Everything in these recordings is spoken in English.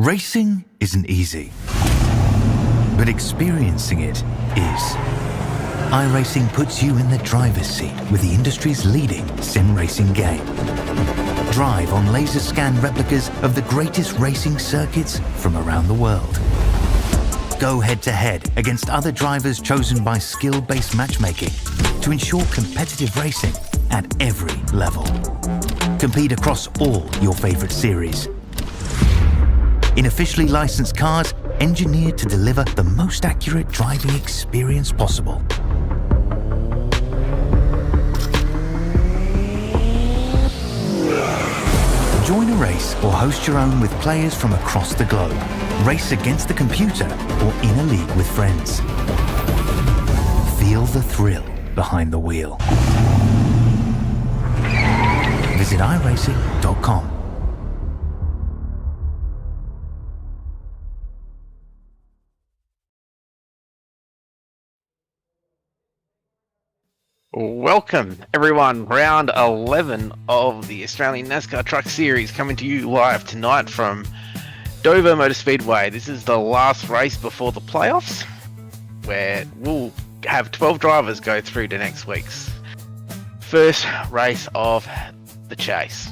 Racing isn't easy, but experiencing it is. iRacing puts you in the driver's seat with the industry's leading sim racing game. Drive on laser scan replicas of the greatest racing circuits from around the world. Go head-to-head against other drivers chosen by skill-based matchmaking to ensure competitive racing at every level. Compete across all your favorite series. In officially licensed cars, engineered to deliver the most accurate driving experience possible. Join a race or host your own with players from across the globe. Race against the computer or in a league with friends. Feel the thrill behind the wheel. Visit iRacing.com. Welcome everyone, round 11 of the Australian NASCAR Truck Series coming to you live tonight from Dover Motor Speedway. This is the last race before the playoffs, where we'll have 12 drivers go through to next week's first race of the chase.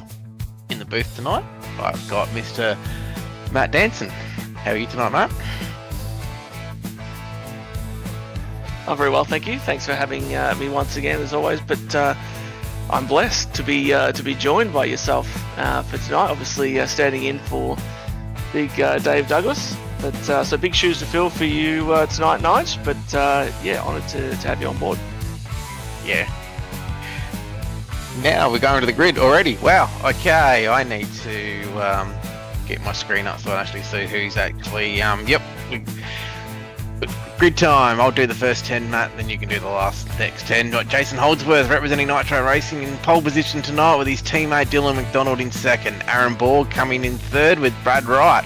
In the booth tonight, I've got Mr. Matt Danson. How are you tonight, Matt? Oh, very well, thank you. Thanks for having me once again, as always. But I'm blessed to be joined by yourself for tonight. Obviously, standing in for big Dave Douglas. But so big shoes to fill for you tonight, Nige. But yeah, honoured to have you on board. Yeah. Now we're going to the grid already. Wow. Okay, I need to get my screen up so I actually see who's actually. Yep. Grid time. I'll do the first 10, Matt, then you can do the next 10. Got Jason Holdsworth representing Nitro Racing in pole position tonight with his teammate Dylan McDonald in second. Aaron Borg coming in third with Brad Wright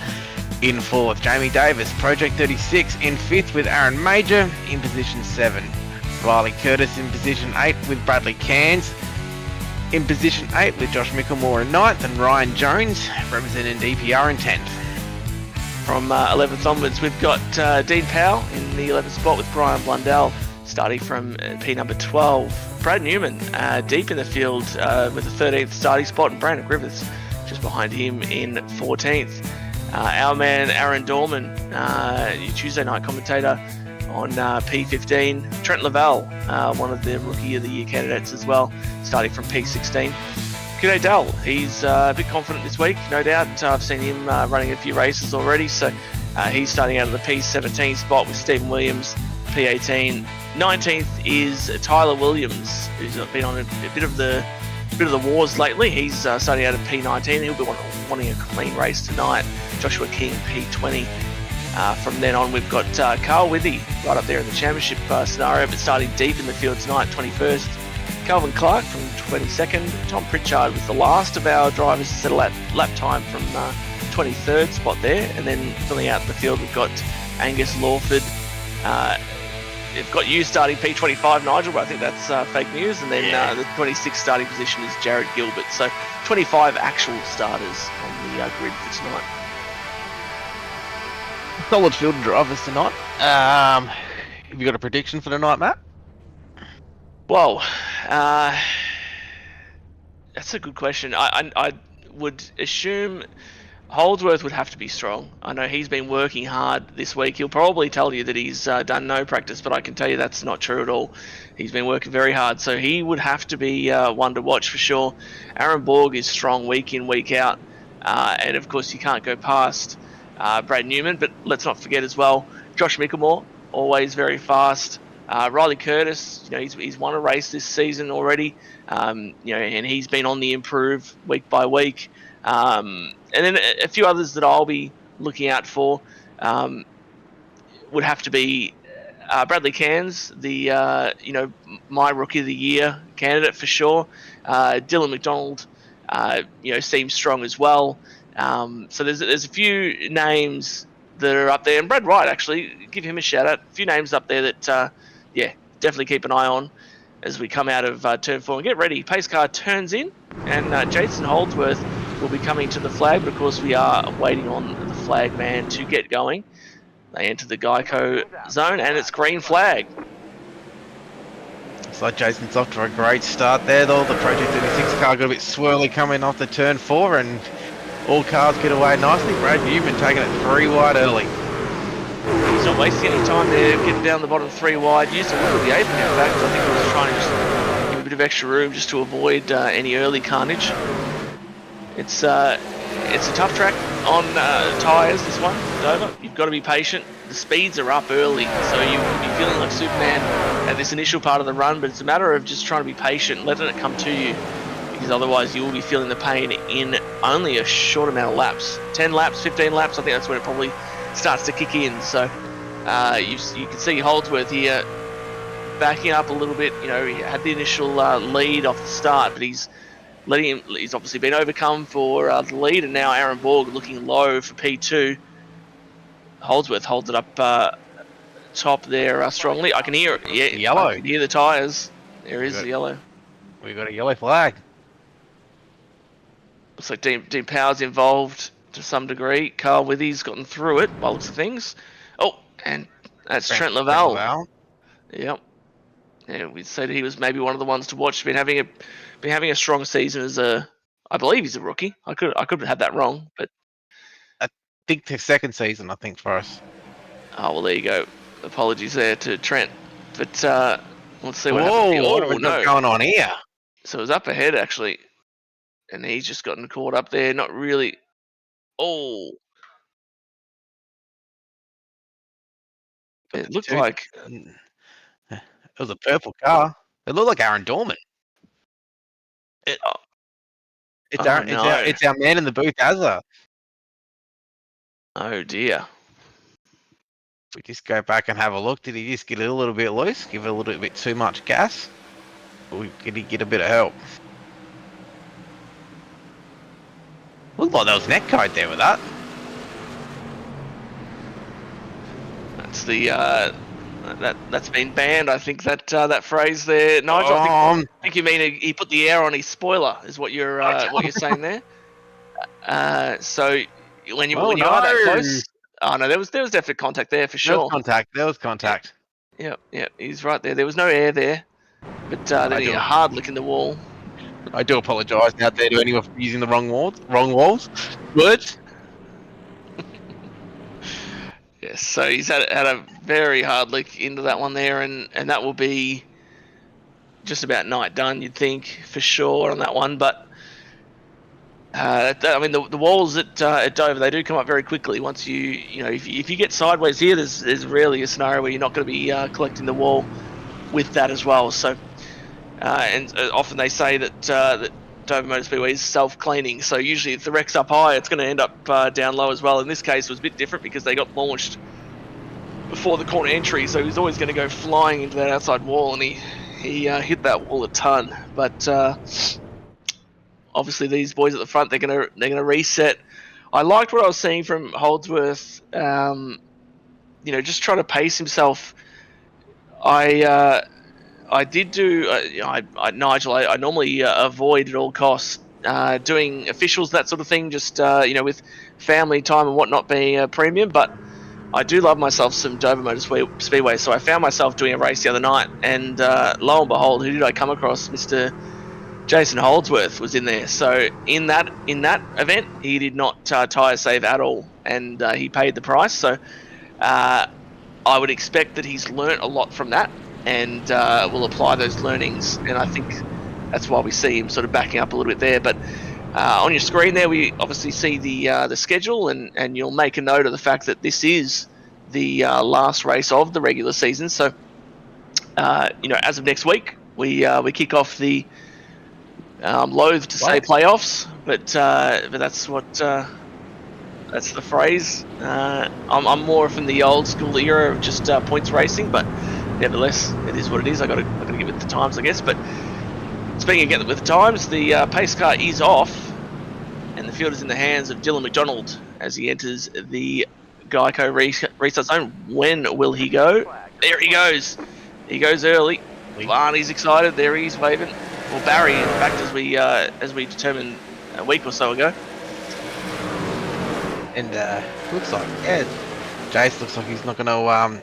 in fourth. Jamie Davis, Project 36 in fifth with Aaron Major in position 7. Riley Curtis in position 8 with Bradley Cairns in position 8 with Josh Micklemore in ninth, and Ryan Jones representing DPR in 10th. From 11th onwards, we've got Dean Powell in the 11th spot with Brian Blundell starting from P number 12. Brad Newman deep in the field with the 13th starting spot, and Brandon Griffiths just behind him in 14th. Our man Aaron Dorman, Tuesday night commentator on P15. Trent Lavelle, one of the Rookie of the Year candidates as well, starting from P16. G'day Dell, he's a bit confident this week, no doubt. I've seen him running a few races already, so he's starting out of the P17 spot with Stephen Williams, P18. 19th is Tyler Williams, who's been on a bit of the wars lately. He's starting out at P19. He'll be wanting a clean race tonight. Joshua King, P20. From then on, we've got Carl Withy right up there in the championship scenario, but starting deep in the field tonight, 21st. Calvin Clark from 22nd. Tom Pritchard was the last of our drivers to settle at lap time from 23rd spot there. And then filling out the field, we've got Angus Lawford. They've got you starting P25, Nigel, but I think that's fake news. And then the 26th starting position is Jared Gilbert. So 25 actual starters on the grid for tonight. Solid field of drivers tonight. Have you got a prediction for tonight, Matt? Well, that's a good question. I would assume Holdsworth would have to be strong. I know he's been working hard this week. He'll probably tell you that he's done no practice, but I can tell you that's not true at all. He's been working very hard, so he would have to be one to watch for sure. Aaron Borg is strong week in, week out, and of course you can't go past Brad Newman, but let's not forget as well, Josh Micklemore, always very fast. Riley Curtis, he's won a race this season already, and he's been on the improve week by week. And then a few others that I'll be looking out for would have to be Bradley Cairns, the my Rookie of the Year candidate for sure. Dylan McDonald, seems strong as well. So there's a few names that are up there, and Brad Wright, actually, give him a shout out. A few names up there that definitely keep an eye on as we come out of turn 4 and get ready. Pace car turns in, and Jason Holdsworth will be coming to the flag, but of course we are waiting on the flag man to get going. They enter the Geico zone, and it's green flag. Looks like Jason's off to a great start there, though. The Project 36 car got a bit swirly coming off the turn 4, and all cars get away nicely. Brad Newman taking it 3 wide early. He's not wasting any time there, getting down the bottom 3 wide. Used a little of the apron, in fact. I think he was trying to just give a bit of extra room just to avoid any early carnage. It's a tough track on tyres, this one, Dover. You've got to be patient. The speeds are up early, so you'll be feeling like Superman at this initial part of the run, but it's a matter of just trying to be patient, letting it come to you, because otherwise you will be feeling the pain in only a short amount of laps. 10 laps, 15 laps, I think that's when it probably starts to kick in. So you can see Holdsworth here backing up a little bit. You know, he had the initial lead off the start, but he's obviously been overcome for the lead, and now Aaron Borg looking low for P2. Holdsworth holds it up top there strongly. I can hear it. Yeah, Yellow. I can hear the tyres. There is the yellow. We got a yellow flag. Looks like Dean Power's involved to some degree. Carl Withy's gotten through it by the looks of things. Oh, and that's Trent Lavelle. Yep. Yeah, we'd say that he was maybe one of the ones to watch. Been having a strong season as I believe he's a rookie. I could have had that wrong, but I think the second season, I think, for us. Oh, well, there you go. Apologies there to Trent. But let's see what happens. happens. What have we got going on here? So it was up ahead, actually. And he's just gotten caught up there. Not really. Oh. It looked like... It was a purple car. It looked like Aaron Dorman. It's our man in the booth, Azza. Oh, dear. If we just go back and have a look, did he just get a little bit loose? Give it a little bit too much gas? Or did he get a bit of help? Looked like there was net code there with that. That's the that's been banned. I think that phrase there, Nigel. I think you mean he put the air on his spoiler, is what you're saying there. So when you are that close, oh no, there was definite contact there for sure. There was contact. Yeah, he's right there. There was no air there, but then he hard lick in the wall. I do apologise out there to anyone for using the wrong words. Yes, so he's had a very hard lick into that one there, and that will be just about night done, you'd think, for sure on that one. But I mean, the walls at Dover, they do come up very quickly. Once if you get sideways here, there's rarely a scenario where you're not going to be collecting the wall with that as well. So, and often they say that Dover Motor Speedway is self-cleaning. So usually if the wreck's up high, it's going to end up down low as well. In this case, it was a bit different because they got launched before the corner entry, so he's always going to go flying into that outside wall, and he hit that wall a ton. But obviously these boys at the front, they're gonna reset. I liked what I was seeing from Holdsworth. Just trying to pace himself. I did do Nigel. I normally avoid at all costs doing officials, that sort of thing. Just with family time and whatnot being a premium, but I do love myself some Dover Motor Speedway. So I found myself doing a race the other night, and lo and behold, who did I come across? Mr. Jason Holdsworth was in there. So in that event, he did not tyre save at all, and he paid the price. So I would expect that he's learnt a lot from that, and will apply those learnings. And I think that's why we see him sort of backing up a little bit there. But on your screen there, we obviously see the schedule, and you'll make a note of the fact that this is the last race of the regular season. So as of next week, we kick off the loath to say playoffs, but that's what that's the phrase. I'm more from the old school era of just points racing, but nevertheless, it is what it is. I got to get with the times, I guess. But speaking of getting with the times, the pace car is off, and the field is in the hands of Dylan McDonald as he enters the Geico restart zone. When will he go? There he goes. He goes early. Barney's excited. There he's waving. Well, Barry, in fact, as we determined a week or so ago. And looks like, Jace looks like he's not going to,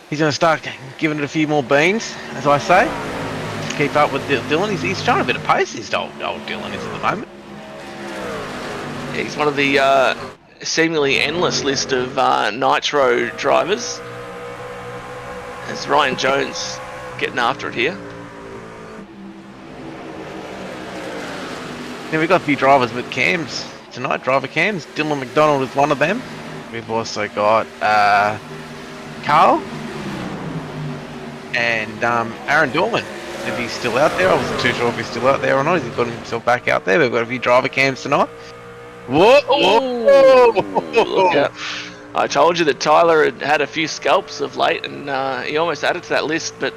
he's going to start giving it a few more beans, as I say, to keep up with Dylan. He's trying a bit of pace, this old Dylan is at the moment. Yeah, he's one of the seemingly endless list of Nitro drivers. As Ryan Jones getting after it here. Now we've got a few drivers with cams tonight, driver cams. Dylan McDonald is one of them. We've also got Carl and Aaron Dorman. If he's still out there, I wasn't too sure if he's still out there or not. He's got himself back out there. We've got a few driver cams tonight. Whoa! Look out. I told you that Tyler had a few scalps of late, and he almost added to that list, but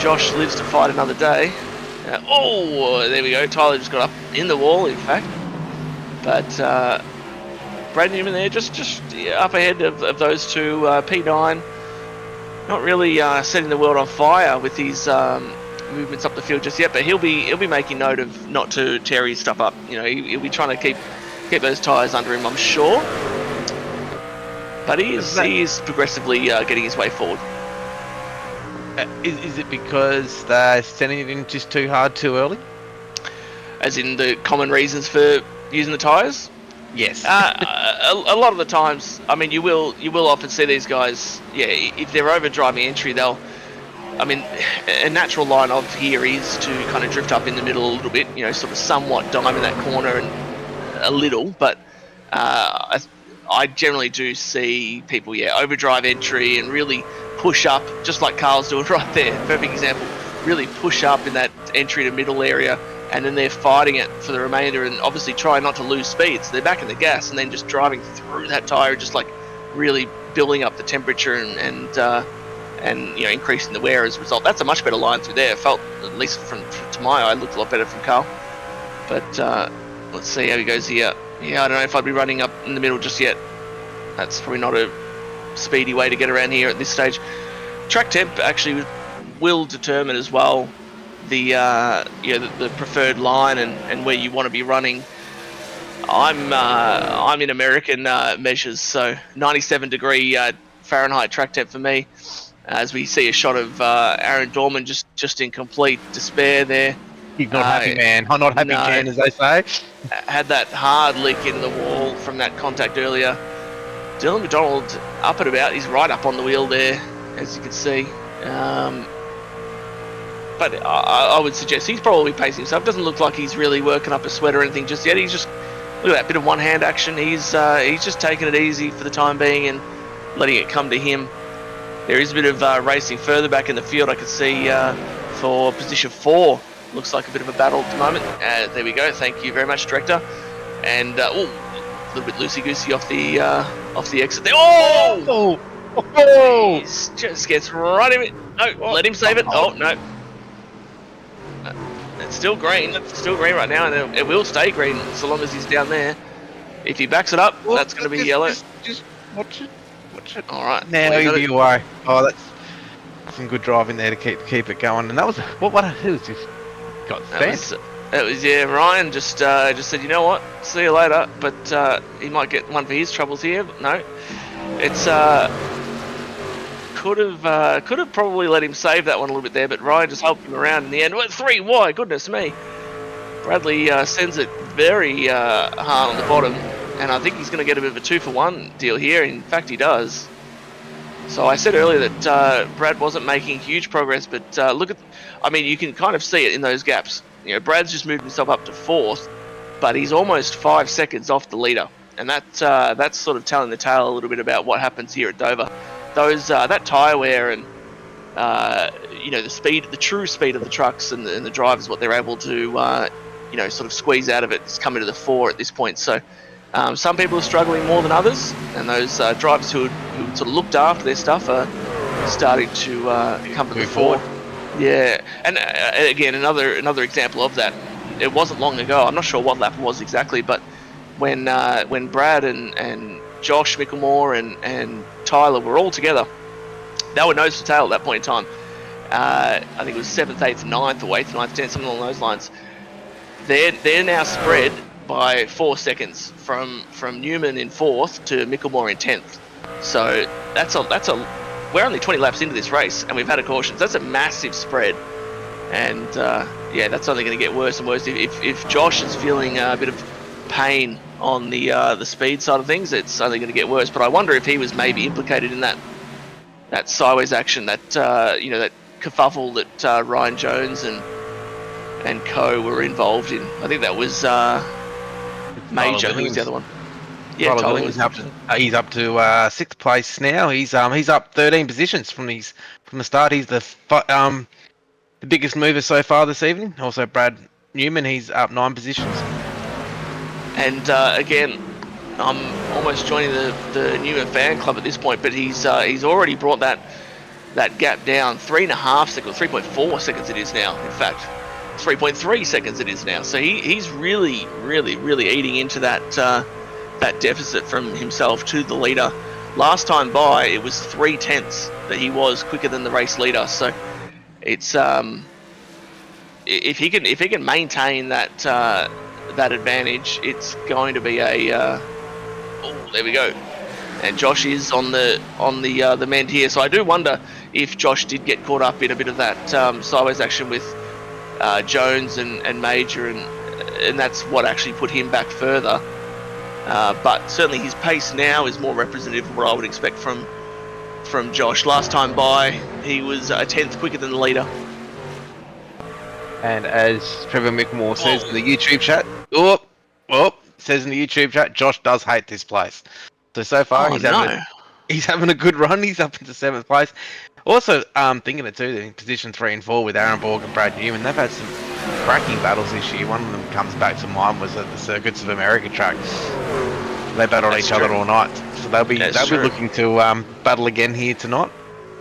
Josh lives to fight another day. There we go. Tyler just got up in the wall, in fact. But Brad Newman there, just up ahead of those two. P9, not really setting the world on fire with his movements up the field just yet, but he'll be making note of not to tear his stuff up. You know, he'll be trying to keep those tyres under him, I'm sure. But he is progressively getting his way forward. Is it because they're sending it in just too hard too early? As in the common reasons for using the tyres? Yes. A lot of the times, I mean, you will often see these guys, if they're over driving entry, a natural line of here is to kind of drift up in the middle a little bit, you know, sort of somewhat dime in that corner and a little, but I generally do see people, overdrive entry and really push up, just like Carl's doing right there. Perfect example. Really push up in that entry to middle area, and then they're fighting it for the remainder, and obviously try not to lose speed. So they're back in the gas, and then just driving through that tire, just like really building up the temperature and increasing the wear as a result. That's a much better line through there. It felt, at least to my eye, looked a lot better from Carl. But let's see how he goes here. Yeah, I don't know if I'd be running up in the middle just yet. That's probably not a speedy way to get around here at this stage. Track temp actually will determine as well the preferred line and where you want to be running. I'm in American measures, so 97-degree Fahrenheit track temp for me. As we see a shot of Aaron Dorman just in complete despair there. He's not happy, man. I'm not happy, Jan, as they say. Had that hard lick in the wall from that contact earlier. Dylan McDonald up and about. He's right up on the wheel there, as you can see. But I would suggest he's probably pacing himself. Doesn't look like he's really working up a sweat or anything just yet. He's just, look at that bit of one-hand action. He's just taking it easy for the time being and letting it come to him. There is a bit of racing further back in the field. I can see for position 4. Looks like a bit of a battle at the moment. There we go. Thank you very much, Director. And a little bit loosey-goosey off the exit there. Oh! He just gets right in it. No, let him save it. Oh, no. It's still green. It's still green right now, and it will stay green so long as he's down there. If he backs it up, that's going to be yellow. Just watch it. All right. Now you'll be away. Oh, that's some good driving there to keep it going. And that was what it was just got sent. It was Ryan just said, you know what, see you later. But he might get one for his troubles here. But no, it's could have probably let him save that one a little bit there. But Ryan just helped him around in the end. 3, why? Goodness me. Bradley sends it very hard on the bottom. And I think he's going to get a bit of a 2-for-1 deal here. In fact, he does. So I said earlier that Brad wasn't making huge progress, but look at, you can kind of see it in those gaps. You know, Brad's just moved himself up to 4th, but he's almost 5 seconds off the leader, and that's sort of telling the tale a little bit about what happens here at Dover. Those that tyre wear and the true speed of the trucks and the drivers, what they're able to sort of squeeze out of it is coming to the fore at this point. So. Some people are struggling more than others, and those drivers who sort of looked after their stuff are starting to come to the fore. Yeah, and again, another example of that. It wasn't long ago. I'm not sure what lap it was exactly, but when Brad and Josh Micklemore and Tyler were all together, they were nose to tail at that point in time. I think it was 7th, 8th, 9th, or 8th, 9th, 10th, something along those lines. They're now spread by 4 seconds from Newman in 4th to Micklemore in 10th. So we're only 20 laps into this race and we've had a caution. So that's a massive spread. And yeah, that's only going to get worse and worse. If Josh is feeling a bit of pain on the speed side of things, it's only going to get worse. But I wonder if he was maybe implicated in that sideways action, that that kerfuffle that Ryan Jones and co were involved in. I think that was Major, who was the other one. Yeah, Tyler he's up to 6th place now. He's up 13 positions from the start. He's the biggest mover so far this evening. Also, Brad Newman, he's up 9 positions. And again, I'm almost joining the Newman fan club at this point, but he's already brought that gap down 3.5 seconds, 3.4 seconds it is now. In fact, 3.3 seconds it is now. So he's really, really, really eating into that deficit from himself to the leader. Last time by, it was 0.3 that he was quicker than the race leader. So it's if he can maintain that advantage, it's going to be a there we go. And Josh is on the mend here. So I do wonder if Josh did get caught up in a bit of that sideways action with Jones and Major, and that's what actually put him back further. But certainly his pace now is more representative of what I would expect from Josh. Last time by, he was a 10th quicker than the leader. And as Trevor Micklemore says in the YouTube chat, says in the YouTube chat, Josh does hate this place. So far he's having a good run. He's up into 7th place. Also, thinking it too, in position 3 and 4 with Aaron Borg and Brad Newman, they've had some cracking battles this year. One of them comes back to mind was at the Circuits of America track. They battled each other all night, so they'll be looking to battle again here tonight.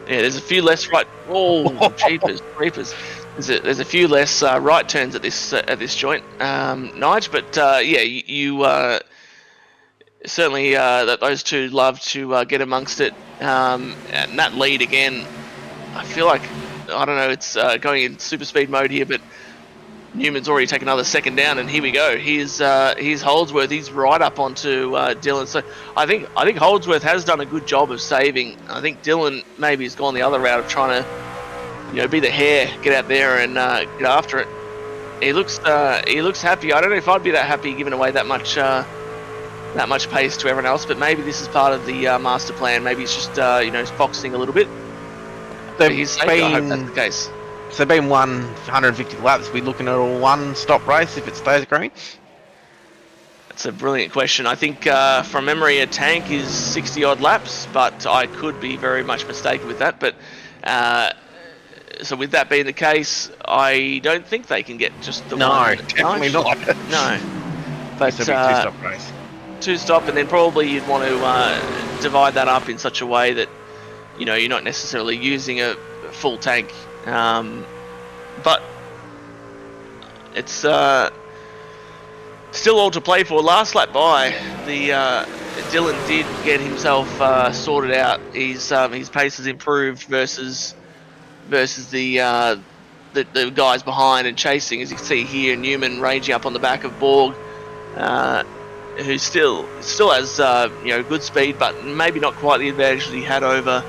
Yeah, there's a few less right. Oh, jeepers, creepers. There's a few less right turns at this joint, Nige. But yeah, you certainly that those two love to get amongst it. And that lead again, I feel like, I don't know, it's going in super speed mode here, but Newman's already taken another second down, and here we go. Here's Holdsworth. He's right up onto Dylan. So I think Holdsworth has done a good job of saving. I think Dylan maybe has gone the other route of trying to, be the hare, get out there and get after it. He looks happy. I don't know if I'd be that happy giving away that much pace to everyone else, but maybe this is part of the master plan. Maybe it's just foxing a little bit. I hope that's the case. So been 150 laps. We're looking at a one-stop race if it stays green. That's a brilliant question. I think from memory a tank is 60 odd laps, but I could be very much mistaken with that. But so with that being the case, I don't think they can get just the one. No, definitely not. No. But it's a two-stop race. Two-stop, and then probably you'd want to divide that up in such a way that you're not necessarily using a full tank. But it's still all to play for. Last lap by, Dylan did get himself sorted out. His pace has improved versus the guys behind and chasing. As you can see here, Newman ranging up on the back of Borg, who still has good speed, but maybe not quite the advantage that he had over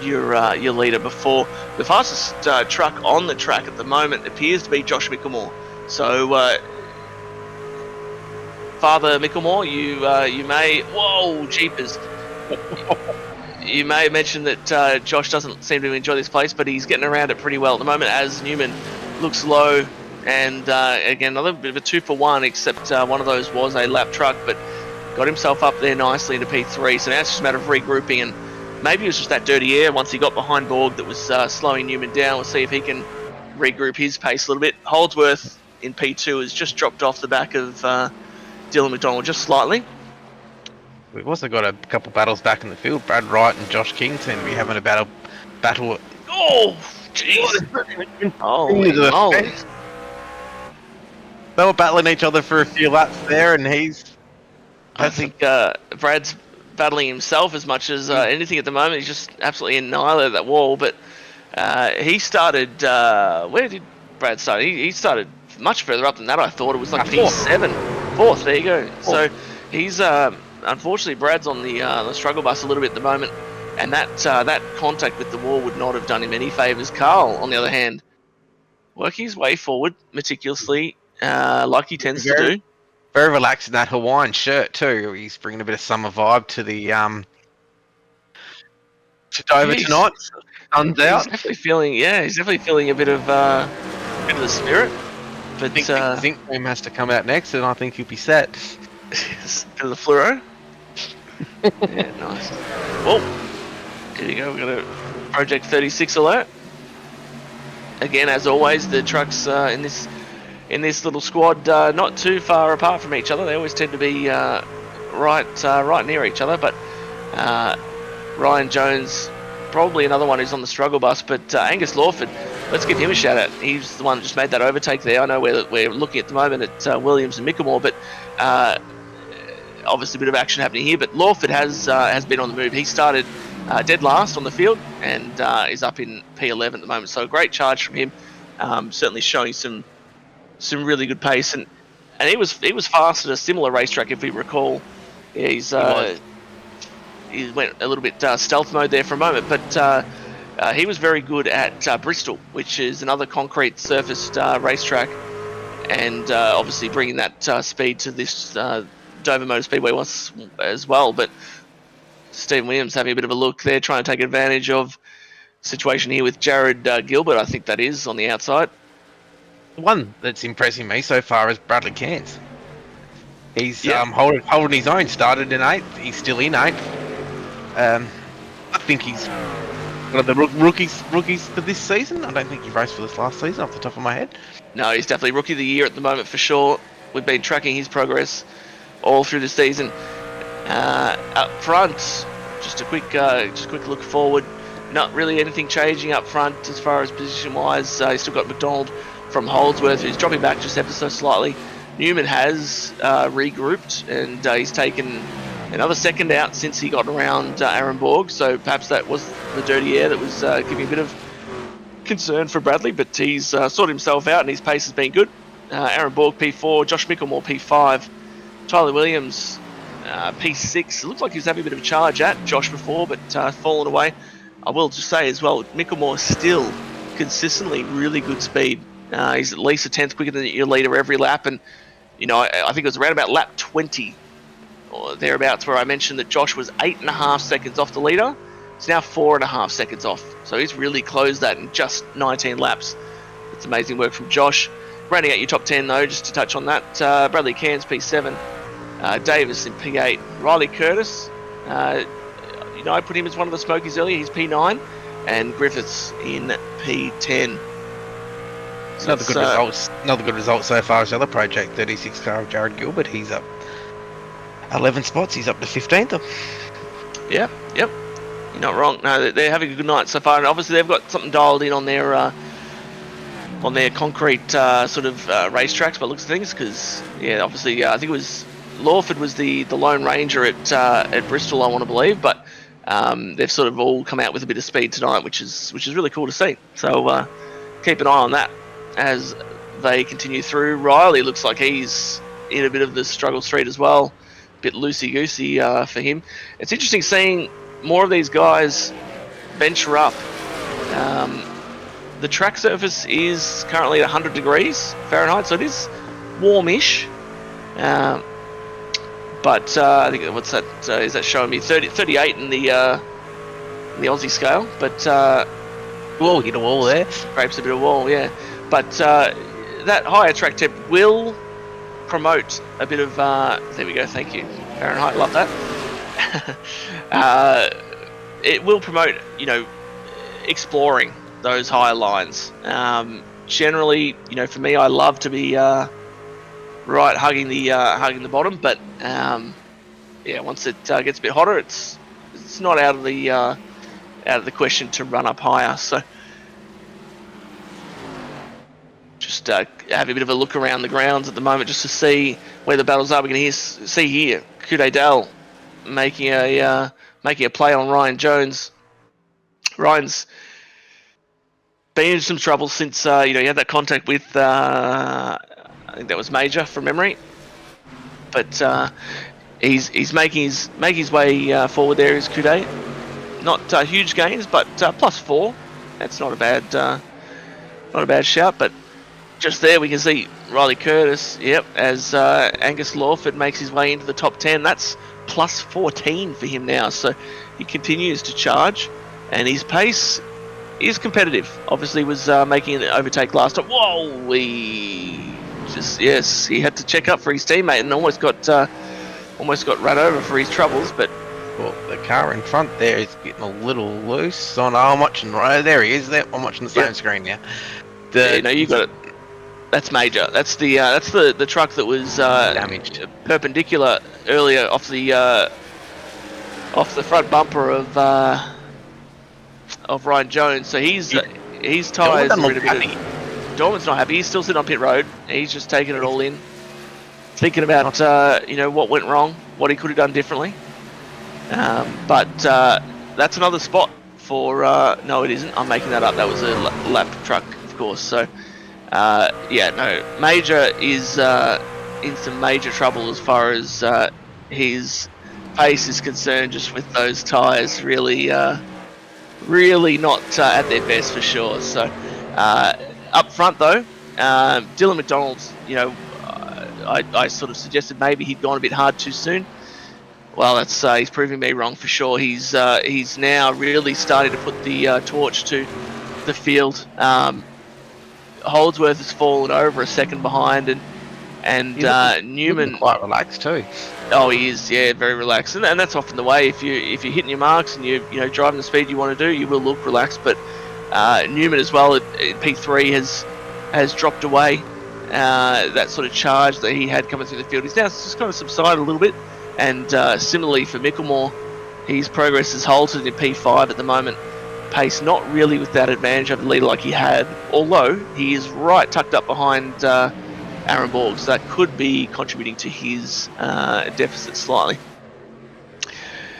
your leader before. The fastest truck on the track at the moment appears to be Josh Micklemore. So, Father Micklemore, you may... Whoa, jeepers. You may have mentioned that Josh doesn't seem to enjoy this place, but he's getting around it pretty well at the moment as Newman looks low. And again, another bit of a 2-for-1, except one of those was a lap truck, but got himself up there nicely into P3. So now it's just a matter of regrouping, and maybe it was just that dirty air once he got behind Borg that was slowing Newman down. We'll see if he can regroup his pace a little bit. Holdsworth in P2 has just dropped off the back of Dylan McDonald just slightly. We've also got a couple battles back in the field. Brad Wright and Josh King seem to be having a battle. Oh, jeez. Holy moly. They were battling each other for a few laps there, and I think Brad's battling himself as much as anything at the moment. He's just absolutely annihilated that wall. But he started... where did Brad start? He started much further up than that, I thought. It was like P7. Fourth, there you go. So he's unfortunately Brad's on the struggle bus a little bit at the moment, and that contact with the wall would not have done him any favours. Carl, on the other hand, working his way forward meticulously, like he tends to do. Very relaxed in that Hawaiian shirt too. He's bringing a bit of summer vibe to the to Dover tonight. Sun's out. He's definitely feeling a bit of the spirit. But I think Tame has to come out next, and I think he'll be set. Bit of the fluoro. Yeah, nice. Well, here you go. We've got a Project 36 alert. Again, as always, the trucks in this little squad not too far apart from each other. They always tend to be right near each other. But Ryan Jones, probably another one who's on the struggle bus. But Angus Lawford, let's give him a shout out. He's the one that just made that overtake there. I know we're looking at the moment at Williams and Mickelmore, but obviously a bit of action happening here. But Lawford has been on the move. He started dead last on the field and is up in P11 at the moment. So a great charge from him. Certainly showing some really good pace, and he was fast at a similar racetrack if we recall. Yeah, he went a little bit stealth mode there for a moment, but he was very good at Bristol, which is another concrete surfaced racetrack, and obviously bringing that speed to this Dover Motor Speedway was as well. But Stephen Williams having a bit of a look there, trying to take advantage of the situation here with Jared Gilbert, I think that is, on the outside. The one that's impressing me so far is Bradley Cairns. He's holding his own. Started in 8th. He's still in 8th. I think he's one of the rookies for this season. I don't think he raced for this last season off the top of my head. No, he's definitely rookie of the year at the moment for sure. We've been tracking his progress all through the season. Up front, just a quick look forward. Not really anything changing up front as far as position-wise. He's still got McDonald from Holdsworth, who's dropping back just ever so slightly. Newman has regrouped, and he's taken another second out since he got around Aaron Borg. So perhaps that was the dirty air that was giving a bit of concern for Bradley, but he's sorted himself out, and his pace has been good. Aaron Borg P4, Josh Mickelmore P5, Tyler Williams P6. It looks like he was having a bit of a charge at Josh before, but fallen away. I will just say as well, Mickelmore still consistently really good speed. He's at least a tenth quicker than your leader every lap, and I think it was around about lap 20 or thereabouts where I mentioned that Josh was 8.5 seconds off the leader. It's now 4.5 seconds off, so he's really closed that in just 19 laps. It's amazing work from Josh. Rounding out your top 10 though, just to touch on that, Bradley Cairns P7, Davis in P8, Riley Curtis, I put him as one of the smokies earlier, he's P9, and Griffiths in P10. So another good result so far as the other Project 36 car of Jared Gilbert. He's up 11 spots, he's up to 15th. Yep, you're not wrong. No, they're having a good night so far, and obviously they've got something dialed in on their concrete sort of racetracks by looks of things, because obviously I think it was Lawford was the Lone Ranger at Bristol, I want to believe, but they've sort of all come out with a bit of speed tonight, which is really cool to see. So keep an eye on that as they continue through. Riley looks like he's in a bit of the struggle street as well, a bit loosey-goosey for him. It's interesting seeing more of these guys venture up. The track surface is currently at 100 degrees Fahrenheit, so it is warmish. But I think what's that? Is that showing me 38 in the Aussie scale? But wall hit a wall there. Scrapes a bit of wall, yeah. But that higher track temp will promote a bit of. There we go. Thank you, Fahrenheit. Love that. It will promote, exploring those higher lines. Generally, for me, I love to be right hugging the bottom, but once it gets a bit hotter, it's not out of the question to run up higher. So just have a bit of a look around the grounds at the moment just to see where the battles are. We can see here Kude Dell making a play on Ryan Jones. Ryan's been in some trouble since he had that contact with I think that was Major from memory. but he's making his way forward there. Is Coudet. Not huge gains, but +4. That's not a bad shout. But just there we can see Riley Curtis. Yep, as Angus Lawford makes his way into the top 10. That's +14 for him now. So he continues to charge, and his pace is competitive. Obviously, was making an overtake last time. Whoa, he had to check up for his teammate and almost got run over for his troubles, but. Well, the car in front there is getting a little loose. Oh no, I'm watching. There he is. There, I'm watching the same screen now. You got it. That's major. That's the truck that was damaged, perpendicular earlier off the front bumper of Ryan Jones. So his tyres are in a bit of. Dorman's not happy. He's still sitting on pit road. He's just taking it all in, thinking about what went wrong, what he could have done differently. But that's another spot for... no, it isn't. I'm making that up. That was a lap truck, of course. So, Major is in some major trouble as far as his pace is concerned, just with those tyres really not at their best for sure. So, up front, though, Dylan McDonald's, I sort of suggested maybe he'd gone a bit hard too soon. Well, that's he's proving me wrong for sure. He's now really starting to put the torch to the field. Holdsworth has fallen over a second behind, and Newman quite relaxed too. Oh, he is, yeah, very relaxed, and that's often the way. If you're hitting your marks and you're driving the speed you want to do, you will look relaxed. But Newman as well at P3 has dropped away. That sort of charge that he had coming through the field, he's now just kind of subsided a little bit. And similarly for Micklemore, his progress is halted in P5 at the moment. Pace not really with that advantage over the leader like he had, although he is right tucked up behind Aaron Borg, so that could be contributing to his deficit slightly.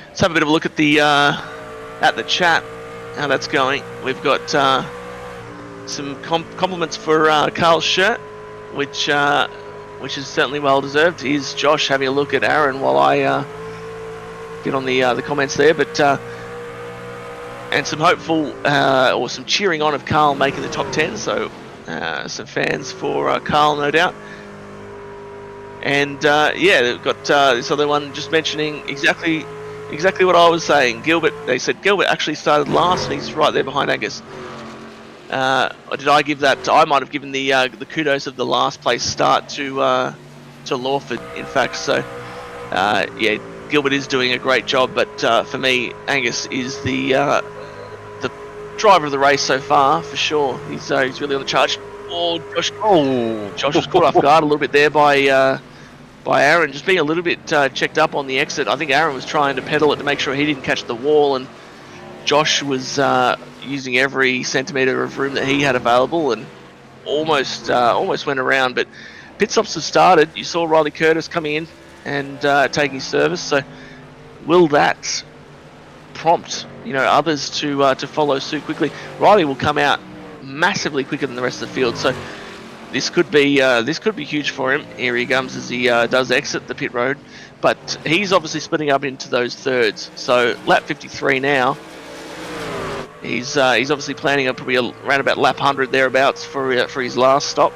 Let's have a bit of a look at the chat, how that's going. We've got some compliments for Carl's shirt, which is certainly well deserved. Here's Josh having a look at Aaron while I get on the comments there, but and some hopeful or some cheering on of Carl making the top 10. So some fans for Carl, no doubt. And they've got this other one just mentioning exactly what I was saying. Gilbert, they said Gilbert actually started last, and he's right there behind Angus. Or did I give that? I might have given the kudos of the last place start to Lawford, in fact. So, Gilbert is doing a great job, but for me, Angus is the driver of the race so far, for sure. He's really on the charge. Josh was caught off guard a little bit there by Aaron, just being a little bit checked up on the exit. I think Aaron was trying to pedal it to make sure he didn't catch the wall, and Josh was using every centimetre of room that he had available, and almost went around. But pit stops have started. You saw Riley Curtis coming in and taking service. So will that prompt others to follow suit quickly? Riley will come out massively quicker than the rest of the field. So this could be huge for him. Here he comes as he does exit the pit road. But he's obviously splitting up into those thirds. So lap 53 now. He's obviously planning on probably around about lap 100 thereabouts for his last stop.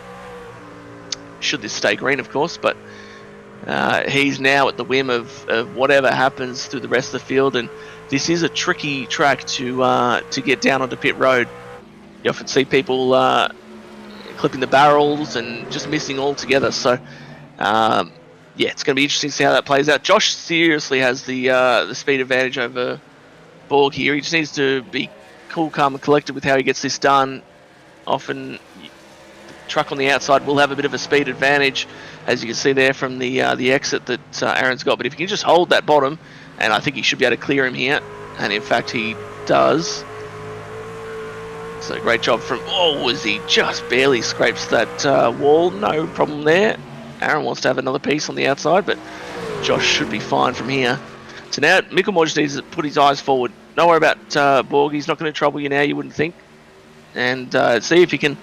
Should this stay green, of course, but he's now at the whim of whatever happens through the rest of the field, and this is a tricky track to get down onto pit road. You often see people clipping the barrels and just missing altogether. So it's going to be interesting to see how that plays out. Josh seriously has the speed advantage over Borg here. He just needs to be cool, calm, and collected with how he gets this done. Often, truck on the outside will have a bit of a speed advantage, as you can see there from the exit that Aaron's got. But if he can just hold that bottom, and I think he should be able to clear him here, and in fact he does. So great job from... as he just barely scrapes that wall. No problem there. Aaron wants to have another piece on the outside, but Josh should be fine from here. So now Micklemore just needs to put his eyes forward. Don't worry about Borg. He's not going to trouble you now, you wouldn't think. And see if he can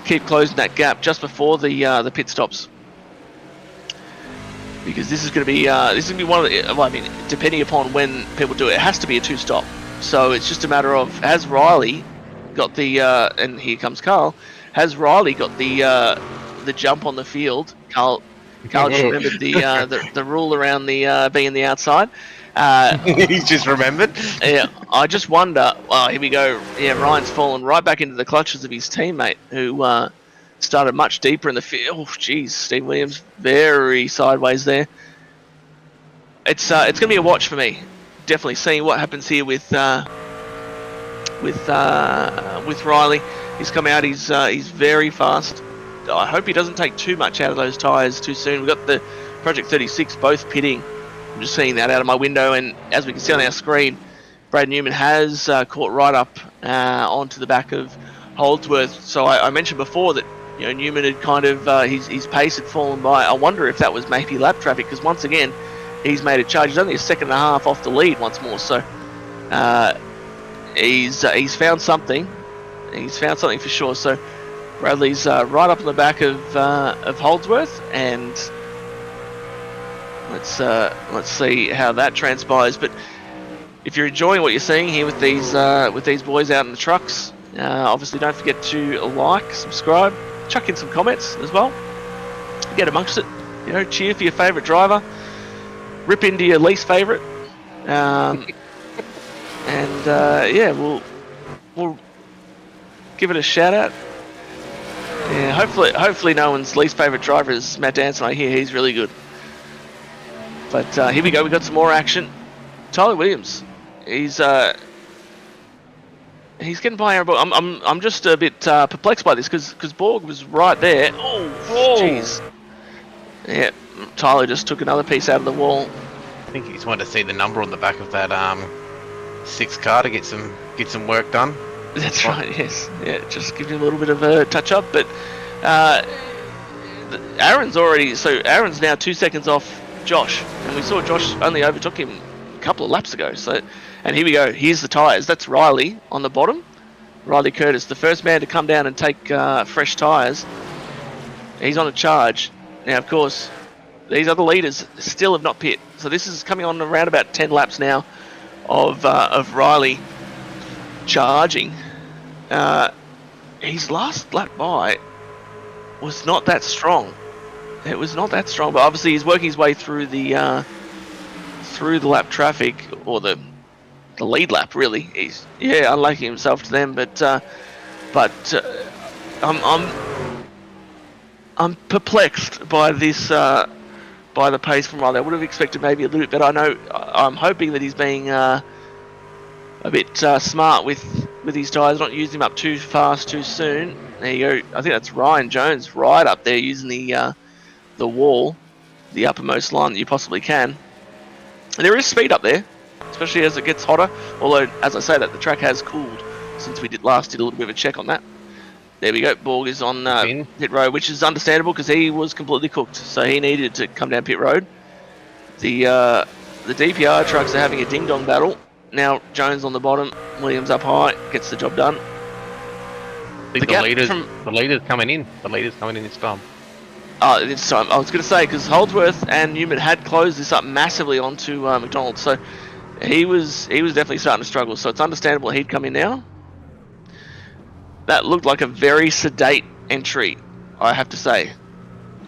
keep closing that gap just before the pit stops. because this is going to be one of the. Well, I mean, depending upon when people do it, it has to be a 2-stop. So it's just a matter of, has Riley got the and here comes Carl. Has Riley got the jump on the field? Carl just remembered the rule around the being the outside. He's just remembered. Yeah, I just wonder. Oh, here we go. Yeah, Ryan's fallen right back into the clutches of his teammate, who started much deeper in the field. Oh, geez, Steve Williams very sideways there. It's going to be a watch for me. Definitely seeing what happens here with Riley. He's come out. He's very fast. I hope he doesn't take too much out of those tyres too soon. We've got the Project 36 both pitting. I'm just seeing that out of my window, and as we can see on our screen, Brad Newman has caught right up onto the back of Holdsworth. So I mentioned before that Newman had kind of his pace had fallen by. I wonder if that was maybe lap traffic, because once again he's made a charge. He's only a second and a half off the lead once more. So he's found something. He's found something for sure. So Bradley's right up on the back of Holdsworth, and let's see how that transpires. But if you're enjoying what you're seeing here with these boys out in the trucks, obviously don't forget to like, subscribe, chuck in some comments as well. Get amongst it. Cheer for your favourite driver. Rip into your least favourite. And yeah, we'll give it a shout out. Yeah, hopefully no one's least favourite driver is Matt Danson. I hear he's really good. But here we go. We got some more action. Tyler Williams. He's getting by Aaron Borg. I'm just a bit perplexed by this because Borg was right there. Oh, jeez. Yeah, Tyler just took another piece out of the wall. I think he just wanted to see the number on the back of that 6 car to get some work done. That's right. Yes. Yeah, just give you a little bit of a touch up, but Aaron's now 2 seconds off Josh, and we saw Josh only overtook him a couple of laps ago. So, and here we go. Here's the tyres. That's Riley on the bottom. Riley Curtis, the first man to come down and take fresh tyres. He's on a charge. Now, of course, these other leaders still have not pit. So this is coming on around about 10 laps now of Riley charging. His last lap by was not that strong. It was not that strong, but obviously he's working his way through the lap traffic, or the lead lap. Really, he's unlucky himself to them. But I'm perplexed by this by the pace from Riley. I would have expected maybe a little bit better. I'm hoping that he's being a bit smart with his tyres, not using them up too fast too soon. There you go. I think that's Ryan Jones right up there using the wall, the uppermost line that you possibly can. And there is speed up there, especially as it gets hotter. Although, as I say, that the track has cooled since we did a little bit of a check on that. There we go. Borg is on pit road, which is understandable because he was completely cooked, so he needed to come down pit road. The DPR trucks are having a ding-dong battle. Now Jones on the bottom, Williams up high, gets the job done. I think the leader's coming in. The leader's coming in this time. This time. I was going to say, because Holdsworth and Newman had closed this up massively onto McDonald, so he was definitely starting to struggle. So it's understandable he'd come in now. That looked like a very sedate entry, I have to say.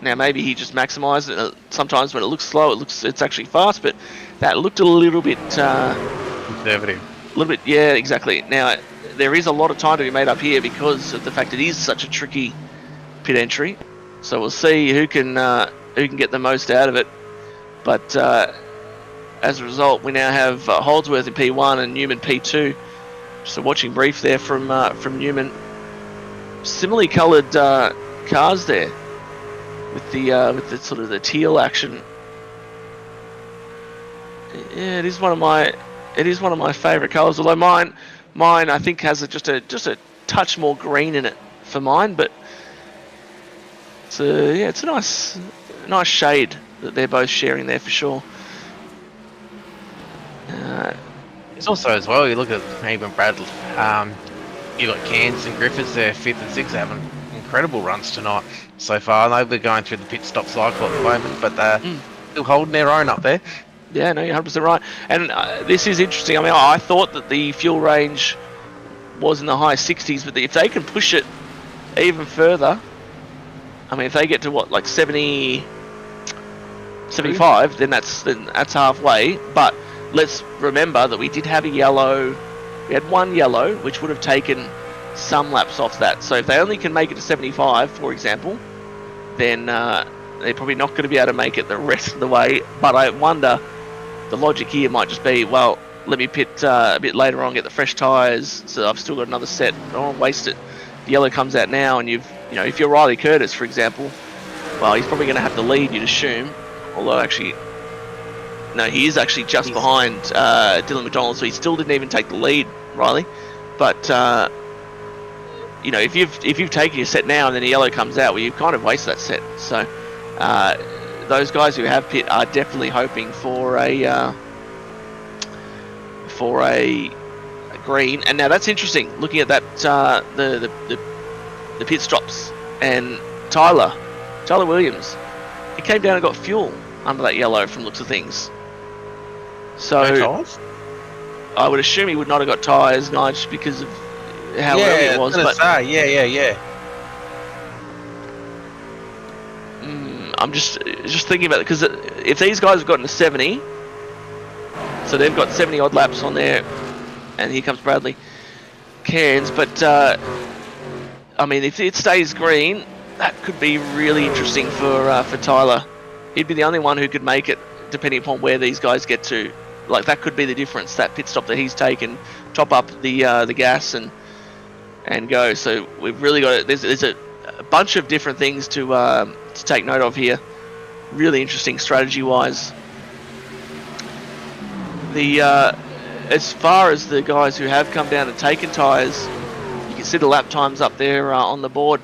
Now maybe he just maximised it. Sometimes when it looks slow, it's actually fast, but that looked a little bit conservative. A little bit, yeah, exactly. Now there is a lot of time to be made up here because of the fact it is such a tricky pit entry. So we'll see who can get the most out of it. But as a result, we now have Holdsworth in P1 and Newman P2. Just a watching brief there from Newman. Similarly coloured cars there with the sort of the teal action. Yeah, it is one of my favourite colours. Although mine I think has just a touch more green in it for mine, but it's a nice shade that they're both sharing there for sure. It's also as well, you look at even Bradley, you got Cairns and Griffiths there, 5th and 6th, having incredible runs tonight so far. I know they're going through the pit stop cycle at the moment, but still holding their own up there. Yeah, no, you're 100% right. And this is interesting. I mean, I thought that the fuel range was in the high 60s, but if they can push it even further, I mean, if they get to what, like 70, 75, then that's halfway. But let's remember that we did have a yellow. We had one yellow, which would have taken some laps off that. So if they only can make it to 75, for example, then they're probably not going to be able to make it the rest of the way. But I wonder, the logic here might just be, well, let me pit a bit later on, get the fresh tyres, so I've still got another set. I don't want to waste it. The yellow comes out now, and if you're Riley Curtis, for example, well, he's probably going to have the lead, you'd assume. Although actually, no, he is actually just behind Dylan McDonald, so he still didn't even take the lead, Riley. But if you've taken your set now and then the yellow comes out, well, you've kind of wasted that set. So those guys who have pit are definitely hoping for a green. And now that's interesting. Looking at that, the pit stops, and Tyler Williams, he came down and got fuel under that yellow from looks of things. So I would assume he would not have got tyres, Nige, because of how early it was. Yeah. I'm just thinking about it, because if these guys have gotten to 70, so they've got 70 odd laps on there, and here comes Bradley Cairns. But I mean, if it stays green, that could be really interesting for Tyler. He'd be the only one who could make it, depending upon where these guys get to. Like, that could be the difference, that pit stop that he's taken, top up the gas and go. So we've really got there's a bunch of different things to take note of here. Really interesting strategy wise. As far as the guys who have come down and taken tyres, you can see the lap times up there on the board.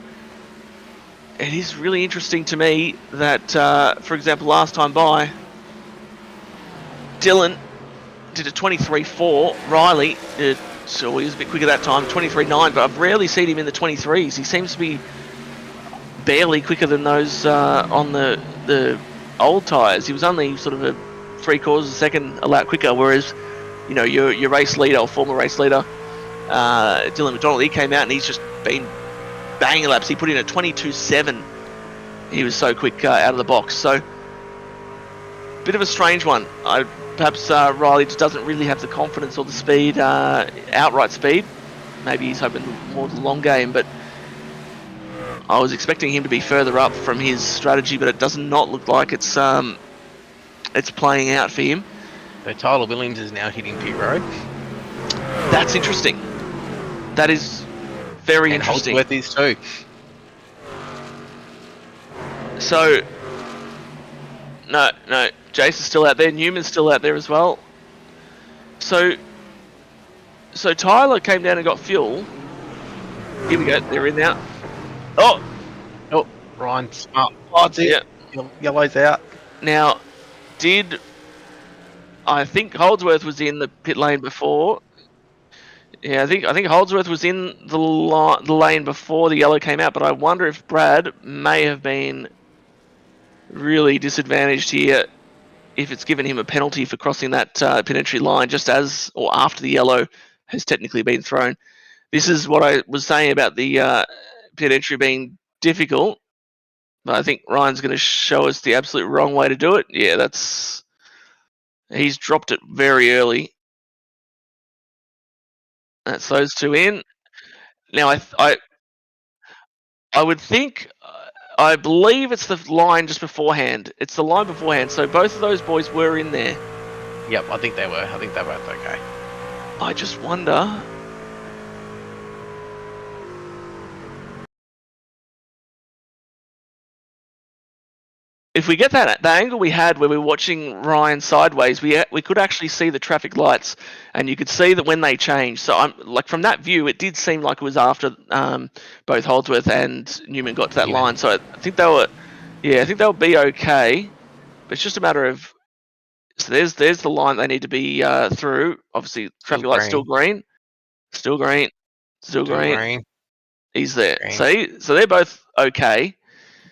It is really interesting to me that, for example, last time by, Dylan did a 23.4. Riley did, so he was a bit quicker that time, 23.9. But I've rarely seen him in the 23s. He seems to be barely quicker than those on the old tyres. He was only sort of a 3/4 of a second a lap quicker. Whereas, your race leader or former race leader, Dylan McDonald, he came out and he's just been banging laps. He put in a 22.7. He was so quick out of the box. So, bit of a strange one. Perhaps Riley just doesn't really have the confidence or the speed, outright speed. Maybe he's hoping more the long game, but I was expecting him to be further up from his strategy, but it does not look like it's playing out for him. So Tyler Williams is now hitting pit road. That's interesting. That is very interesting. Holdsworth is too. So, no, Jason's still out there. Newman's still out there as well. So Tyler came down and got fuel. Here we go. They're in now. Oh, Ryan smart. Yeah. Yellow's out. Now, I think Holdsworth was in the pit lane before. Yeah, I think Holdsworth was in the lane before the yellow came out, but I wonder if Brad may have been really disadvantaged here if it's given him a penalty for crossing that pit entry line just as or after the yellow has technically been thrown. This is what I was saying about the pit entry being difficult, but I think Ryan's going to show us the absolute wrong way to do it. Yeah, he's dropped it very early. That's those two in. Now, I would think, I believe it's the line just beforehand. It's the line beforehand. So both of those boys were in there. Yep, I think they were. I think they're both okay. I just wonder. If we get that angle we had where we were watching Ryan sideways, we could actually see the traffic lights, and you could see that when they changed. So from that view, it did seem like it was after both Holdsworth and Newman got to that line. So I think they were, I think they'll be okay. But it's just a matter of, so there's the line they need to be through. Obviously, traffic light's still green, still green. He's there. Green. So they're both okay.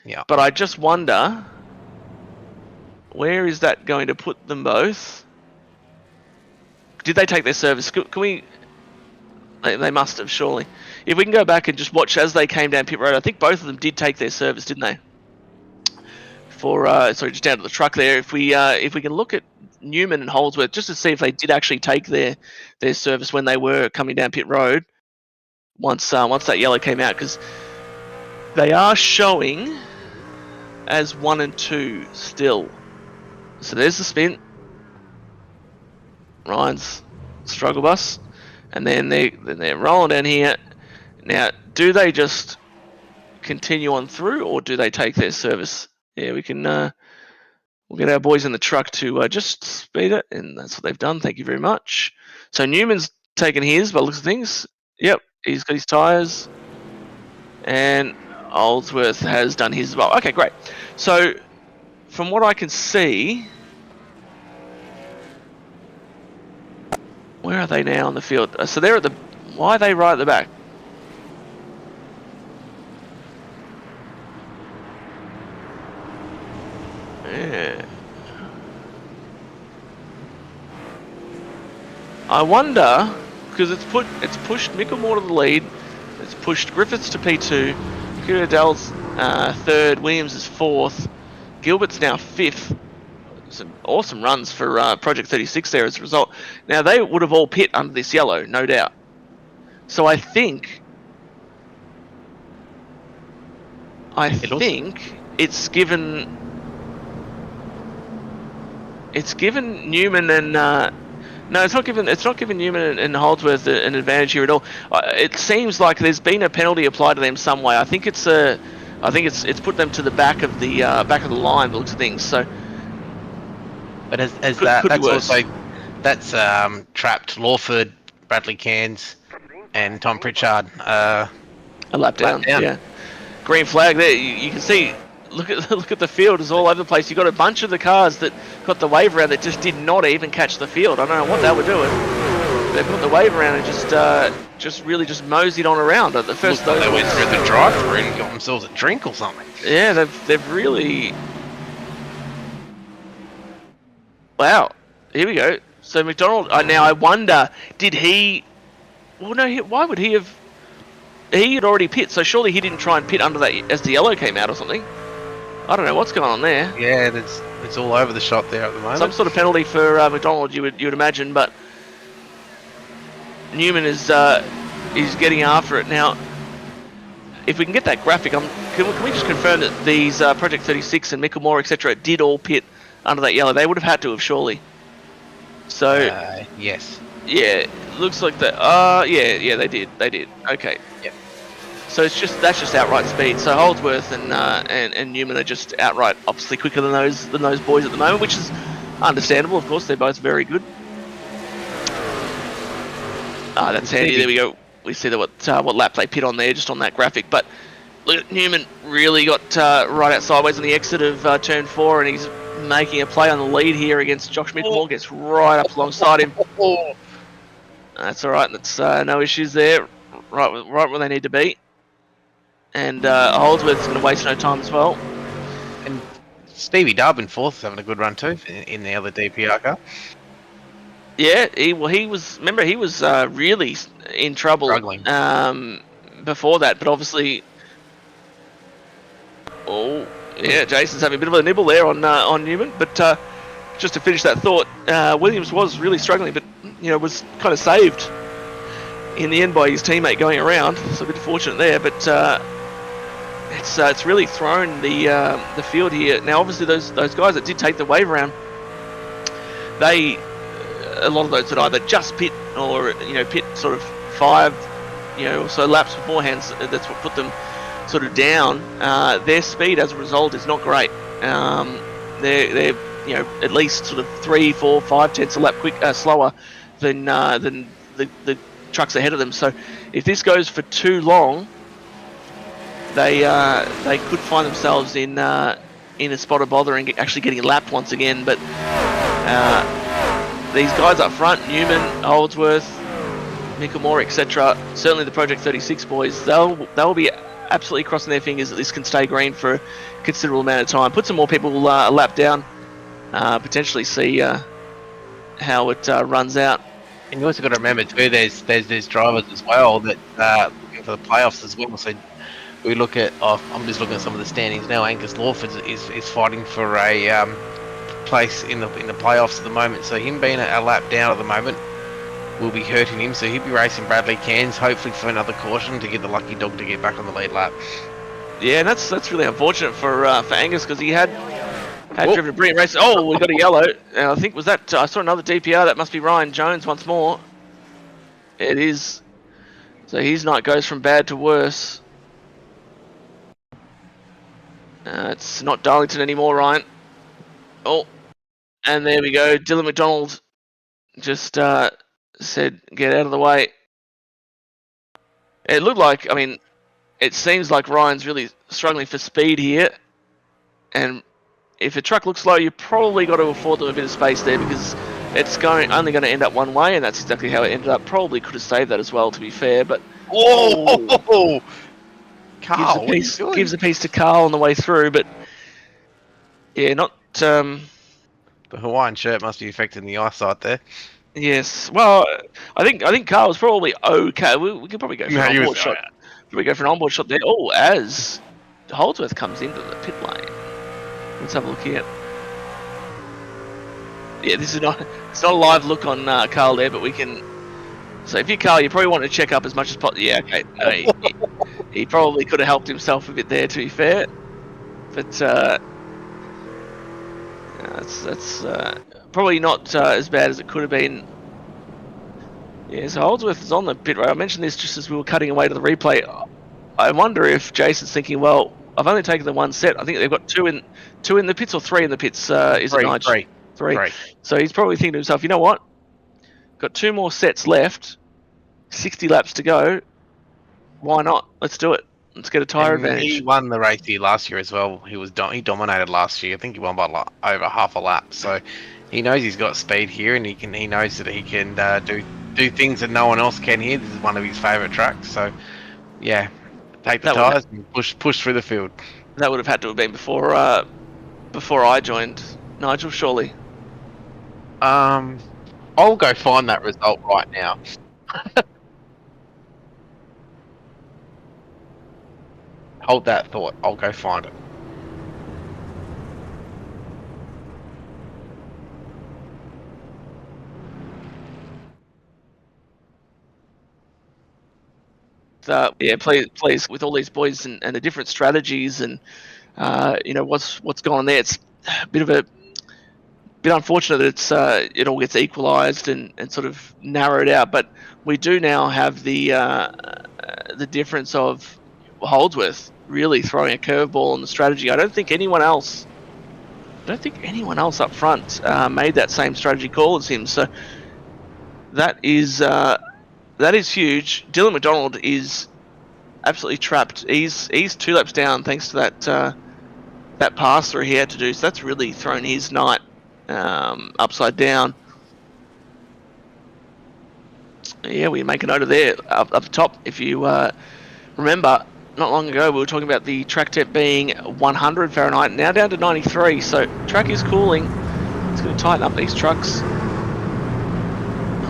Yeah. But I just wonder. Where is that going to put them both? Did they take their service? Can we... They must have, surely. If we can go back and just watch as they came down pit road, I think both of them did take their service, didn't they? For sorry, just down to the truck there. If we can look at Newman and Holdsworth just to see if they did actually take their service when they were coming down pit road. Once that yellow came out, because they are showing as 1 and 2 still. So there's the spin. Ryan's struggle bus, and then they're rolling down here. Now, do they just continue on through, or do they take their service? Yeah, we can. We'll get our boys in the truck to just speed it, and that's what they've done. Thank you very much. So Newman's taken his, by the looks of things. Yep, he's got his tyres, and Oldsworth has done his as well. Okay, great. So from what I can see, where are they now on the field? So they're at the. Why are they right at the back? Yeah. I wonder, because it's pushed Mickelmore to the lead, it's pushed Griffiths to P2, Kudadell's third, Williams is fourth, Gilbert's now fifth. Some awesome runs for Project 36 there as a result. Now they would have all pit under this yellow, no doubt. So I think it's given Newman and no, it's not given Newman and Holdsworth an advantage here at all. It seems like there's been a penalty applied to them some way. I think it's put them to the back of the line, the looks of things. So, but that's trapped Lawford, Bradley Cairns, and Tom Pritchard. A lap down. Yeah. Green flag there. You can see. Look at the field is all over the place. You got a bunch of the cars that got the wave around that just did not even catch the field. I don't know what they were doing. They put the wave around and just really moseyed on around. At the first, they went through the drive-through and got themselves a drink or something. Yeah, they've really. Wow. Here we go. So McDonald. Now I wonder, did he? Well, no. Why would he have? He had already pit, so surely he didn't try and pit under that as the yellow came out or something. I don't know what's going on there. Yeah, it's all over the shot there at the moment. Some sort of penalty for McDonald, you would imagine, but Newman is getting after it now. If we can get that graphic, can we just confirm that these Project 36 and Mickelmore, etc., did all pit under that yellow? They would have had to have, surely. So yes. Yeah, looks like that. Yeah, they did. Okay. Yep. So that's just outright speed. So Holdsworth and Newman are just outright, obviously quicker than those boys at the moment, which is understandable. Of course, they're both very good. That's handy. There we go. We see what lap they pit on there, just on that graphic. But look at Newman really got right out sideways on the exit of turn 4, and he's making a play on the lead here against Josh Mickelmore. Gets right up alongside him. That's all right. That's no issues there. Right where they need to be. And Holdsworth's going to waste no time as well. And Stevie Dubb in fourth is having a good run too in the other DPR car. Yeah, he was really in trouble. Struggling. Before that, but obviously, Jason's having a bit of a nibble there on Newman. But just to finish that thought, Williams was really struggling, but was kind of saved in the end by his teammate going around. So a bit fortunate there, but it's really thrown the field here. Now, obviously, those guys that did take the wave around, a lot of those that either just pit or pit sort of 5 or so laps beforehand. That's what put them sort of down. Their speed as a result is not great. They're at least sort of 3, 4, 5 tenths a lap slower than the trucks ahead of them. So if this goes for too long, they could find themselves in a spot of bother and actually getting lapped once again. But these guys up front, Newman, Holdsworth, Mickelmore, etc., certainly the Project 36 boys, they'll be absolutely crossing their fingers that this can stay green for a considerable amount of time. Put some more people a lap down potentially see how it runs out. And you also got to remember too, there's drivers as well that looking for the playoffs as well. So we look at, I'm just looking at some of the standings now. Angus Lawford is fighting for a place in the playoffs at the moment. So him being a lap down at the moment will be hurting him. So he'll be racing Bradley Cairns, hopefully for another caution to get the lucky dog to get back on the lead lap. Yeah, and that's really unfortunate for Angus, because he had driven a brilliant race. Oh, we got a yellow. I think was that I saw another DPR. That must be Ryan Jones once more. It is. So his night goes from bad to worse. It's not Darlington anymore, Ryan. Oh, and there we go. Dylan McDonald just said, "Get out of the way." It looked like, I mean, it seems like Ryan's really struggling for speed here, and if a truck looks slow, you probably got to afford them a bit of space there, because it's only going to end up one way, and that's exactly how it ended up. Probably could have saved that as well, to be fair, but Carl, gives a piece to Carl on the way through, but yeah, not. The Hawaiian shirt must be affecting the eyesight there. Yes, well, I think Carl was probably okay. We could probably go for an onboard shot. We go for an onboard shot there. Oh, as Holdsworth comes into the pit lane. Let's have a look here. Yeah, this is it's not a live look on Carl there, but we can. So if you're Carl, you probably want to check up as much as possible. Yeah, okay. No, he probably could have helped himself a bit there, to be fair. But that's probably not as bad as it could have been. Yeah, so Holdsworth is on the pit road. I mentioned this just as we were cutting away to the replay. I wonder if Jason's thinking, well, I've only taken the one set. I think they've got two in the pits or three in the pits. Is it Nigel? Three. So he's probably thinking to himself, you know what? Got 2 more sets left. 60 laps to go. Why not? Let's do it. Let's get a tyre advantage. He won the race here last year as well. He dominated last year. I think he won by over half a lap. So he knows he's got speed here, and he knows that he can do things that no one else can here. This is one of his favourite tracks. So yeah, take the tyres and push through the field. That would have had to have been before I joined, Nigel, surely. I'll go find that result right now. Hold that thought. I'll go find it. Yeah, please, with all these boys and the different strategies and what's going on there. It's a bit unfortunate that it all gets equalised and sort of narrowed out. But we do now have the difference of Holdsworth really throwing a curveball on the strategy. I don't think anyone else up front made that same strategy call as him. So that is huge. Dylan McDonald is absolutely trapped. He's 2 laps down thanks to that pass through he had to do. So that's really thrown his night upside down. Yeah, we make a note of there up the top. If you remember, not long ago we were talking about the track temp being 100 Fahrenheit, now down to 93. So track is cooling. It's going to tighten up these trucks.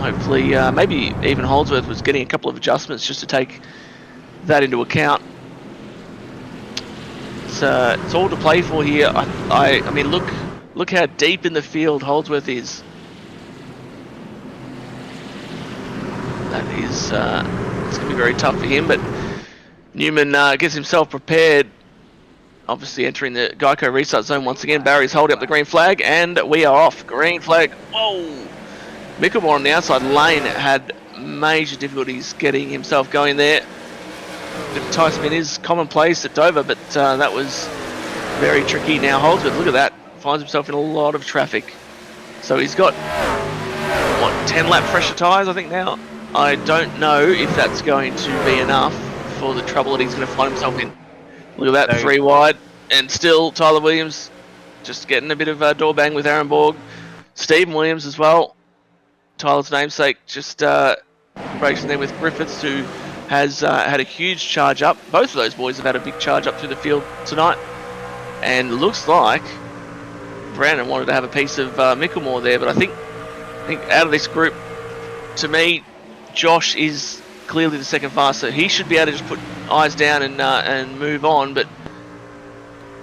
Hopefully, maybe even Holdsworth was getting a couple of adjustments just to take that into account. It's all to play for here. I mean, look how deep in the field Holdsworth is. That is, it's going to be very tough for him, but Newman gets himself prepared. Obviously entering the Geico restart zone once again. Barry's holding up the green flag, and we are off. Green flag. Whoa! Mickelmore on the outside lane had major difficulties getting himself going there. The tie spin is commonplace at Dover, but that was very tricky. Now Holdsworth, look at that, finds himself in a lot of traffic. So he's got, 10 lap fresher tyres I think now. I don't know if that's going to be enough for the trouble that he's going to find himself in. Look at that, 3 wide, and still Tyler Williams just getting a bit of door bang with Aaron Borg. Stephen Williams as well, Tyler's namesake, just racing there with Griffiths, who has had a huge charge up. Both of those boys have had a big charge up through the field tonight, and looks like Brandon wanted to have a piece of Micklemore there, but I think out of this group, to me, Josh is clearly the second faster. He should be able to just put eyes down and move on, but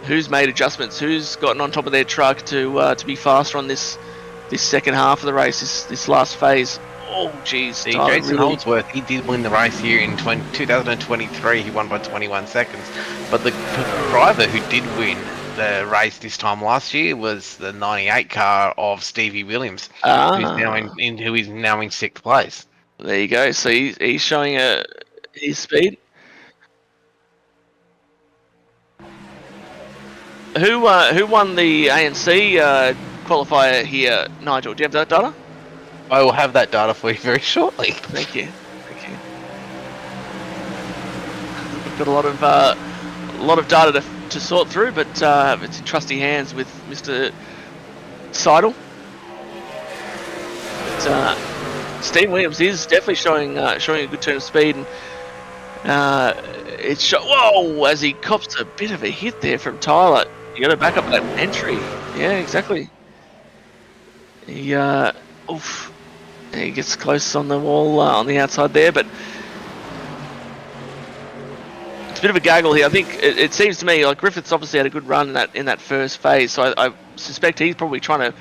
who's made adjustments? Who's gotten on top of their truck to be faster on this second half of the race, this last phase? Oh, geez. Jason Holdsworth, he did win the race here in 2023. He won by 21 seconds. But the driver who did win the race this time last year was the 98 car of Stevie Williams, who is now in 6th place. There you go. So he's showing his speed. Who won the ANC qualifier here, Nigel? Do you have that data? I will have that data for you very shortly. Thank you. We've got a lot of data to sort through, but it's in trusty hands with Mr. Seidel. But Steve Williams is definitely showing a good turn of speed, and whoa, as he cops a bit of a hit there from Tyler. You got to back up that entry. Yeah, exactly. He gets close on the wall on the outside there, but it's a bit of a gaggle here. I think it seems to me like Griffiths obviously had a good run in that first phase, so I suspect he's probably trying to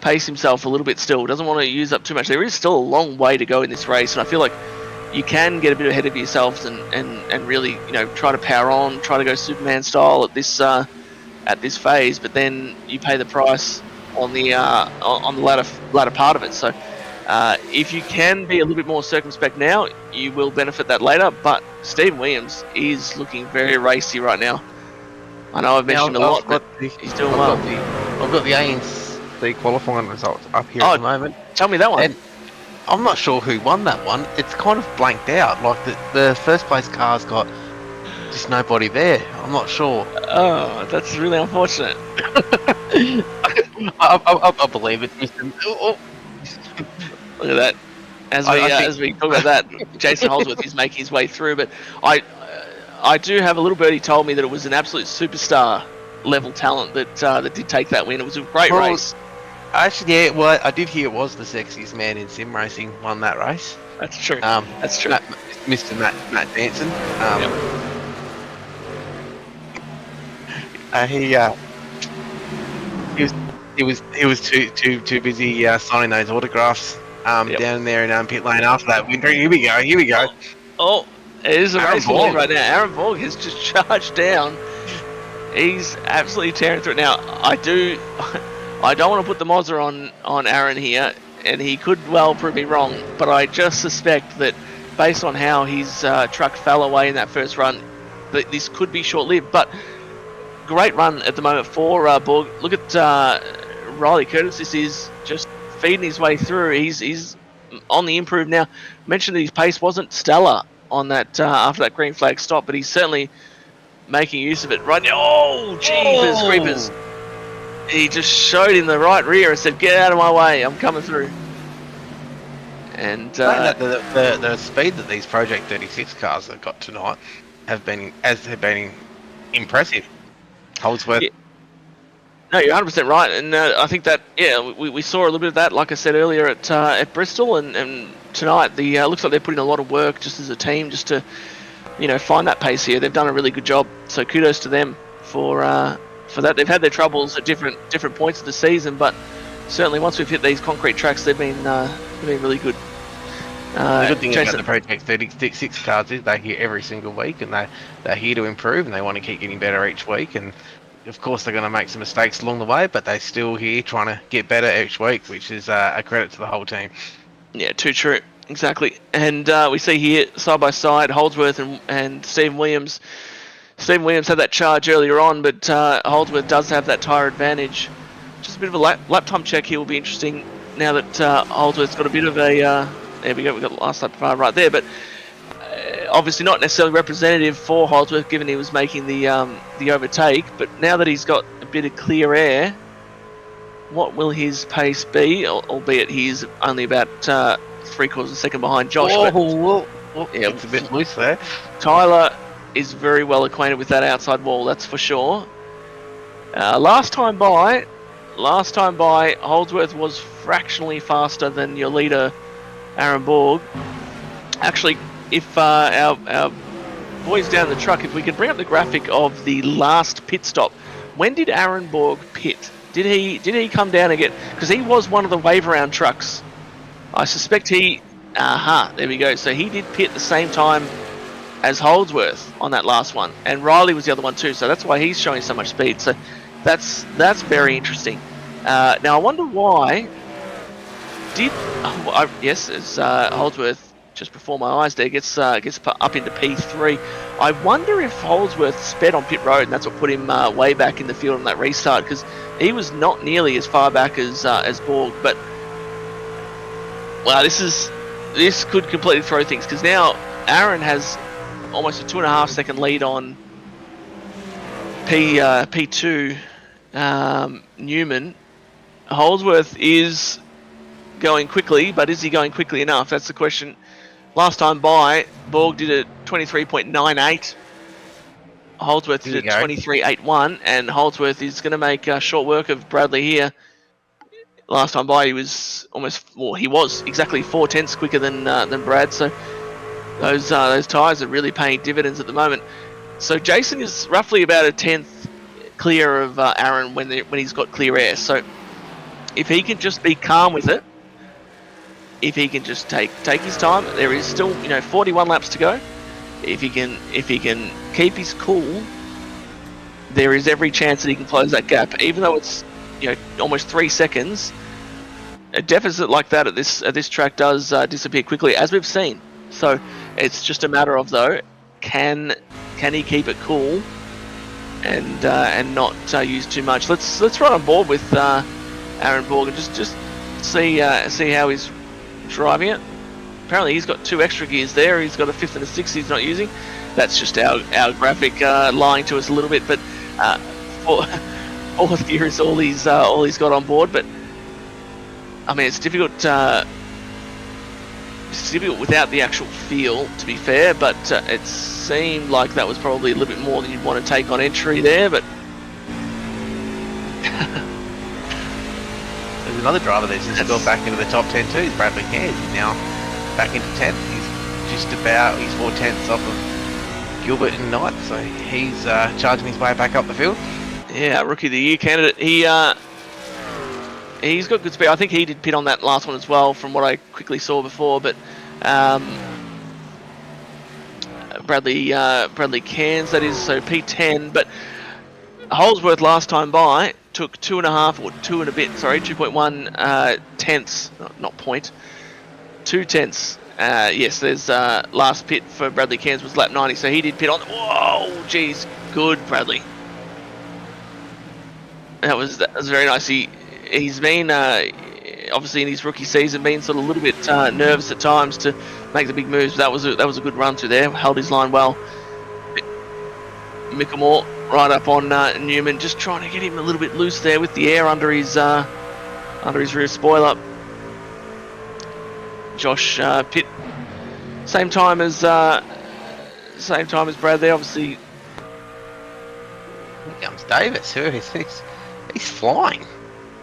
pace himself a little bit still. Doesn't want to use up too much. There is still a long way to go in this race, and I feel like you can get a bit ahead of yourselves and really, try to power on, try to go Superman style at this phase, but then you pay the price on the latter part of it. So if you can be a little bit more circumspect now, you will benefit that later. But Steve Williams is looking very racy right now. I know I've mentioned a lot, but he's doing well. I've got the ANC qualifying results up here at the moment. Tell me that one. And I'm not sure who won that one. It's kind of blanked out. Like the first place car's got just nobody there. I'm not sure. Oh, that's really unfortunate. I believe it, Mr. Look at that. As we talk about that, Jason Holdsworth is making his way through, but I do have a little birdie told me that it was an absolute superstar level talent that did take that win. It was a great race. Actually, yeah, well, I did hear it was the sexiest man in sim racing won that race. That's true. That's true. Mr. Matt Danson. He was too busy signing those autographs down there in pit lane after that win. Here we go. Oh, it is a race right now. Aaron Borg has just charged down. He's absolutely tearing through it now. I don't want to put the Mozza on Aaron here, and he could well prove me wrong, but I just suspect that based on how his truck fell away in that first run, that this could be short-lived. But great run at the moment for Borg. Look at Riley Curtis. This is just feeding his way through. He's on the improve now. Mentioned that his pace wasn't stellar on that after that green flag stop, but he's certainly making use of it right now. Oh, jeepers creepers. He just showed him the right rear and said, "Get out of my way, I'm coming through." And the speed that these Project 36 cars have got tonight have been impressive. Holdsworth. Yeah. No, you're 100% right, and I think that we saw a little bit of that, like I said earlier at Bristol, and tonight looks like they're putting a lot of work just as a team just to find that pace here. They've done a really good job, so kudos to them for that. They've had their troubles at different points of the season, but certainly once we've hit these concrete tracks, they've been really good. The good thing about the Project 36 cars is they're here every single week, and they're here to improve, and they want to keep getting better each week. And of course, they're going to make some mistakes along the way, but they're still here trying to get better each week, which is a credit to the whole team. Yeah, too true. Exactly. And we see here, side by side, Holdsworth and Stephen Williams. Stephen Williams had that charge earlier on, but Holdsworth does have that tyre advantage. Just a bit of a lap time check here will be interesting now that Holdsworth's got a bit of a... there we go, we've got the last lap right there, but obviously not necessarily representative for Holdsworth given he was making the overtake, but now that he's got a bit of clear air, what will his pace be, albeit he's only about 3/4 of a second behind Josh. It's a bit loose there. Tyler is very well acquainted with that outside wall, that's for sure. Last time by, last time by, Holdsworth was fractionally faster than your leader, Aaron Borg. Actually, if our boys down the truck, if we could bring up the graphic of the last pit stop, when did Aaron Borg pit? Did he come down and get? Because he was one of the wave around trucks. I suspect he. There we go. So he did pit the same time as Holdsworth on that last one, and Riley was the other one too. So that's why he's showing so much speed. So that's very interesting. Now I wonder why. Yes, it's Holdsworth just before my eyes there gets up into P3. I wonder if Holdsworth sped on pit road and that's what put him way back in the field on that restart, because he was not nearly as far back as Borg. But wow, this could completely throw things, because now Aaron has almost a 2.5 second lead on P2 Newman. Holdsworth is going quickly, but is he going quickly enough? That's the question. Last time by, Borg did a 23.98. Holdsworth did a 23.81, and Holdsworth is going to make short work of Bradley here. Last time by, he was exactly 4/10 quicker than Brad. So those tyres are really paying dividends at the moment. So Jason is roughly about a 10th clear of Aaron when he's got clear air. So if he can just be calm with it, if he can just take his time, there is still 41 laps to go. If he can keep his cool, there is every chance that he can close that gap, even though it's almost 3 seconds. A deficit like that at this track does disappear quickly, as we've seen. So it's just a matter of, though, can he keep it cool and not use too much. Let's run on board with Aaron Borg and just see how he's driving it. Apparently he's got 2 extra gears there. He's got a 5th and a 6th he's not using. That's just our graphic lying to us a little bit, but 4th gear is all he's got on board. But I mean, it's difficult without the actual feel, to be fair, but it seemed like that was probably a little bit more than you'd want to take on entry there. But there's another driver that's just got back into the top 10 too. Is Bradley Cairns. He's now back into 10th. He's 4/10 off of Gilbert and Knight, so he's charging his way back up the field. Yeah, Rookie of the Year candidate. He's got good speed. I think he did pit on that last one as well, from what I quickly saw before. But Bradley Cairns, that is, so P10. But Holdsworth last time by took 2.1 tenths, not point, 2 tenths. Yes, there's last pit for Bradley Cairns was lap 90, so he did pit on. Whoa, geez, good Bradley. That was very nice. He's been obviously in his rookie season been sort of a little bit nervous at times to make the big moves. That was a good run through there. Held his line well. Mickelmore right up on Newman, just trying to get him a little bit loose there with the air under his rear spoiler. Josh pit same time as Brad there. Obviously, Here comes Davis. He's flying.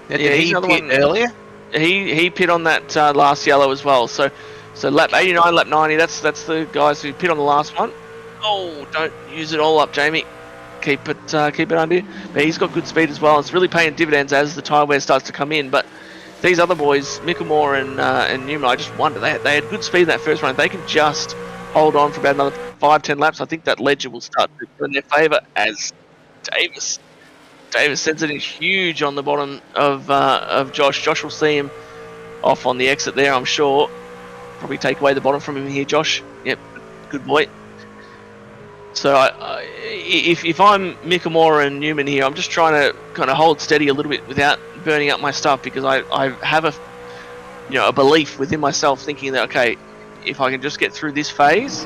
Did he pit earlier? He pit on that last yellow as well. So lap 89, lap 90. That's the guys who pit on the last one. Oh, don't use it all up, Jamie. Keep it under you. But he's got good speed as well. It's really paying dividends as the tyre wear starts to come in. But these other boys, Mickelmore and Newman, I just wonder, they had good speed in that first run. If they can just hold on for about another 5-10 laps, I think that ledger will start to go in their favour. As Davis sends it in huge on the bottom of Josh. Josh will see him off on the exit there, I'm sure. Probably take away the bottom from him here, Josh. Yep, good boy. So if I'm Mickelmore and Newman here, I'm just trying to kind of hold steady a little bit without burning up my stuff, because I have a belief within myself, thinking that, okay, if I can just get through this phase,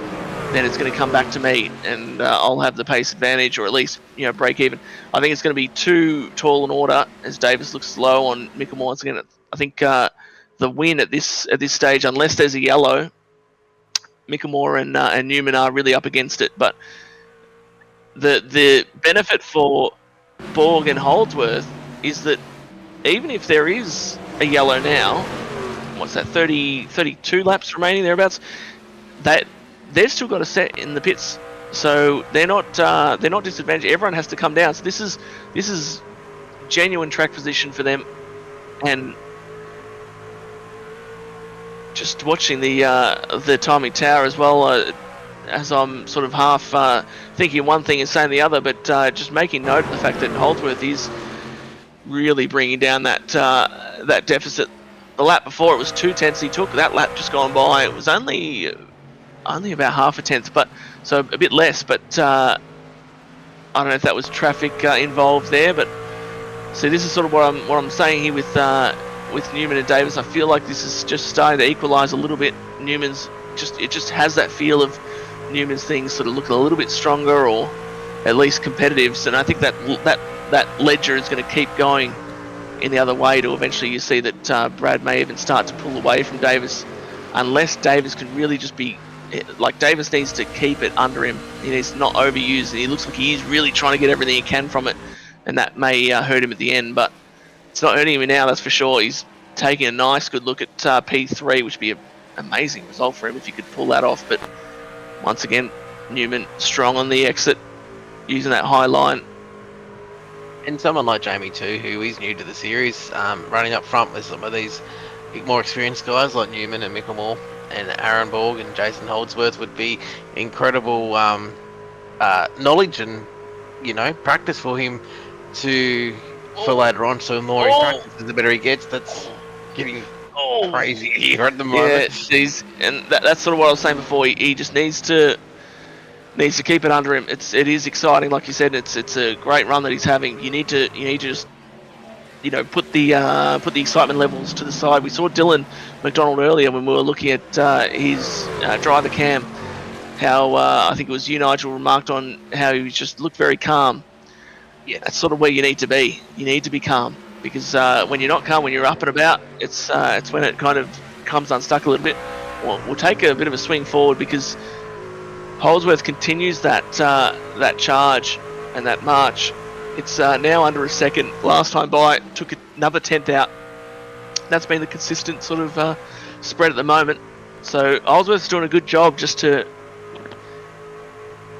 then it's going to come back to me, and I'll have the pace advantage, or at least break even. I think it's going to be too tall an order as Davis looks slow on Mickelmore once again. I think the win at this stage, unless there's a yellow, Mickelmore and Newman are really up against it. But the benefit for Borg and Holdsworth is that even if there is a yellow now, what's that, 32 laps remaining thereabouts, that they've still got a set in the pits, so they're not disadvantaged. Everyone has to come down, so this is genuine track position for them. And just watching the timing tower as well, as I'm sort of half thinking one thing and saying the other, but just making note of the fact that Holdsworth is really bringing down that deficit. The lap before, it was 2/10 he took. That lap just gone by, it was only about half a tenth, but so a bit less. But I don't know if that was traffic involved there. But see, this is sort of what I'm saying here with Newman and Davis. I feel like this is just starting to equalise a little bit. Newman's it just has that feel of Newman's things sort of looking a little bit stronger, or at least competitive. And I think that ledger is going to keep going in the other way to eventually you see that Brad may even start to pull away from Davis, unless Davis can really just be like, Davis needs to keep it under him. He needs to not overuse it. He looks like he is really trying to get everything he can from it, and that may hurt him at the end, but it's not hurting him now, that's for sure. He's taking a nice good look at P3, which would be an amazing result for him if he could pull that off. But once again, Newman strong on the exit, using that high line. And someone like Jamie too, who is new to the series, running up front with some of these more experienced guys like Newman and Mickelmore and Aaron Borg and Jason Holdsworth would be incredible knowledge and, you know, practice for him for later on. So the more he practices, the better he gets. That's getting crazy here at the moment. Yeah, and that's sort of what I was saying before. He just needs to keep it under him. It is exciting, like you said. It's a great run that he's having. You need to just, you know, put the excitement levels to the side. We saw Dylan McDonald earlier when we were looking at his driver cam. How I think it was you, Nigel, remarked on how he just looked very calm. Yeah, that's sort of where you need to be. You need to be calm, because when you're not calm, when you're up and about, it's when it kind of comes unstuck a little bit. We'll take a bit of a swing forward, because Holdsworth continues that charge and that march. It's now under a second. Last time by, took another 10th out. That's been the consistent sort of spread at the moment. So Holdsworth's doing a good job just to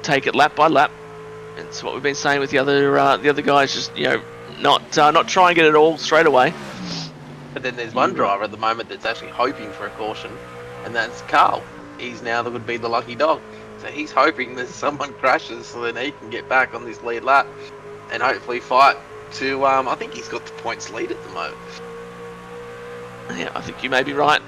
take it lap by lap. It's what we've been saying with the other guys. Just, you know, not try and get it all straight away. But then there's one driver at the moment that's actually hoping for a caution, and that's Carl. He's now would be the lucky dog. So he's hoping that someone crashes so then he can get back on this lead lap and hopefully fight to, I think he's got the points lead at the moment. Yeah, I think you may be right.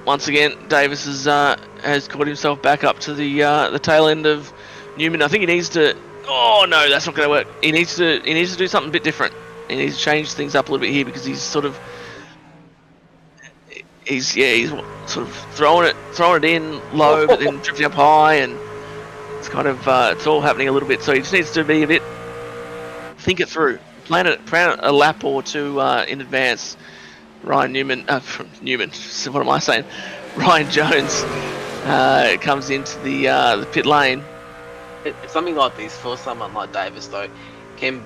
Once again, Davis has caught himself back up to the tail end of Newman. I think he needs to... Oh no, that's not going to work. He needs to do something a bit different. He needs to change things up a little bit here, because he's sort of... He's sort of throwing it in low, but then drifting up high, and it's kind of it's all happening a little bit. So he just needs to be a bit, think it through, plan a lap or two in advance. Ryan Newman. So what am I saying? Ryan Jones comes into the pit lane. Something like this for someone like Davis though can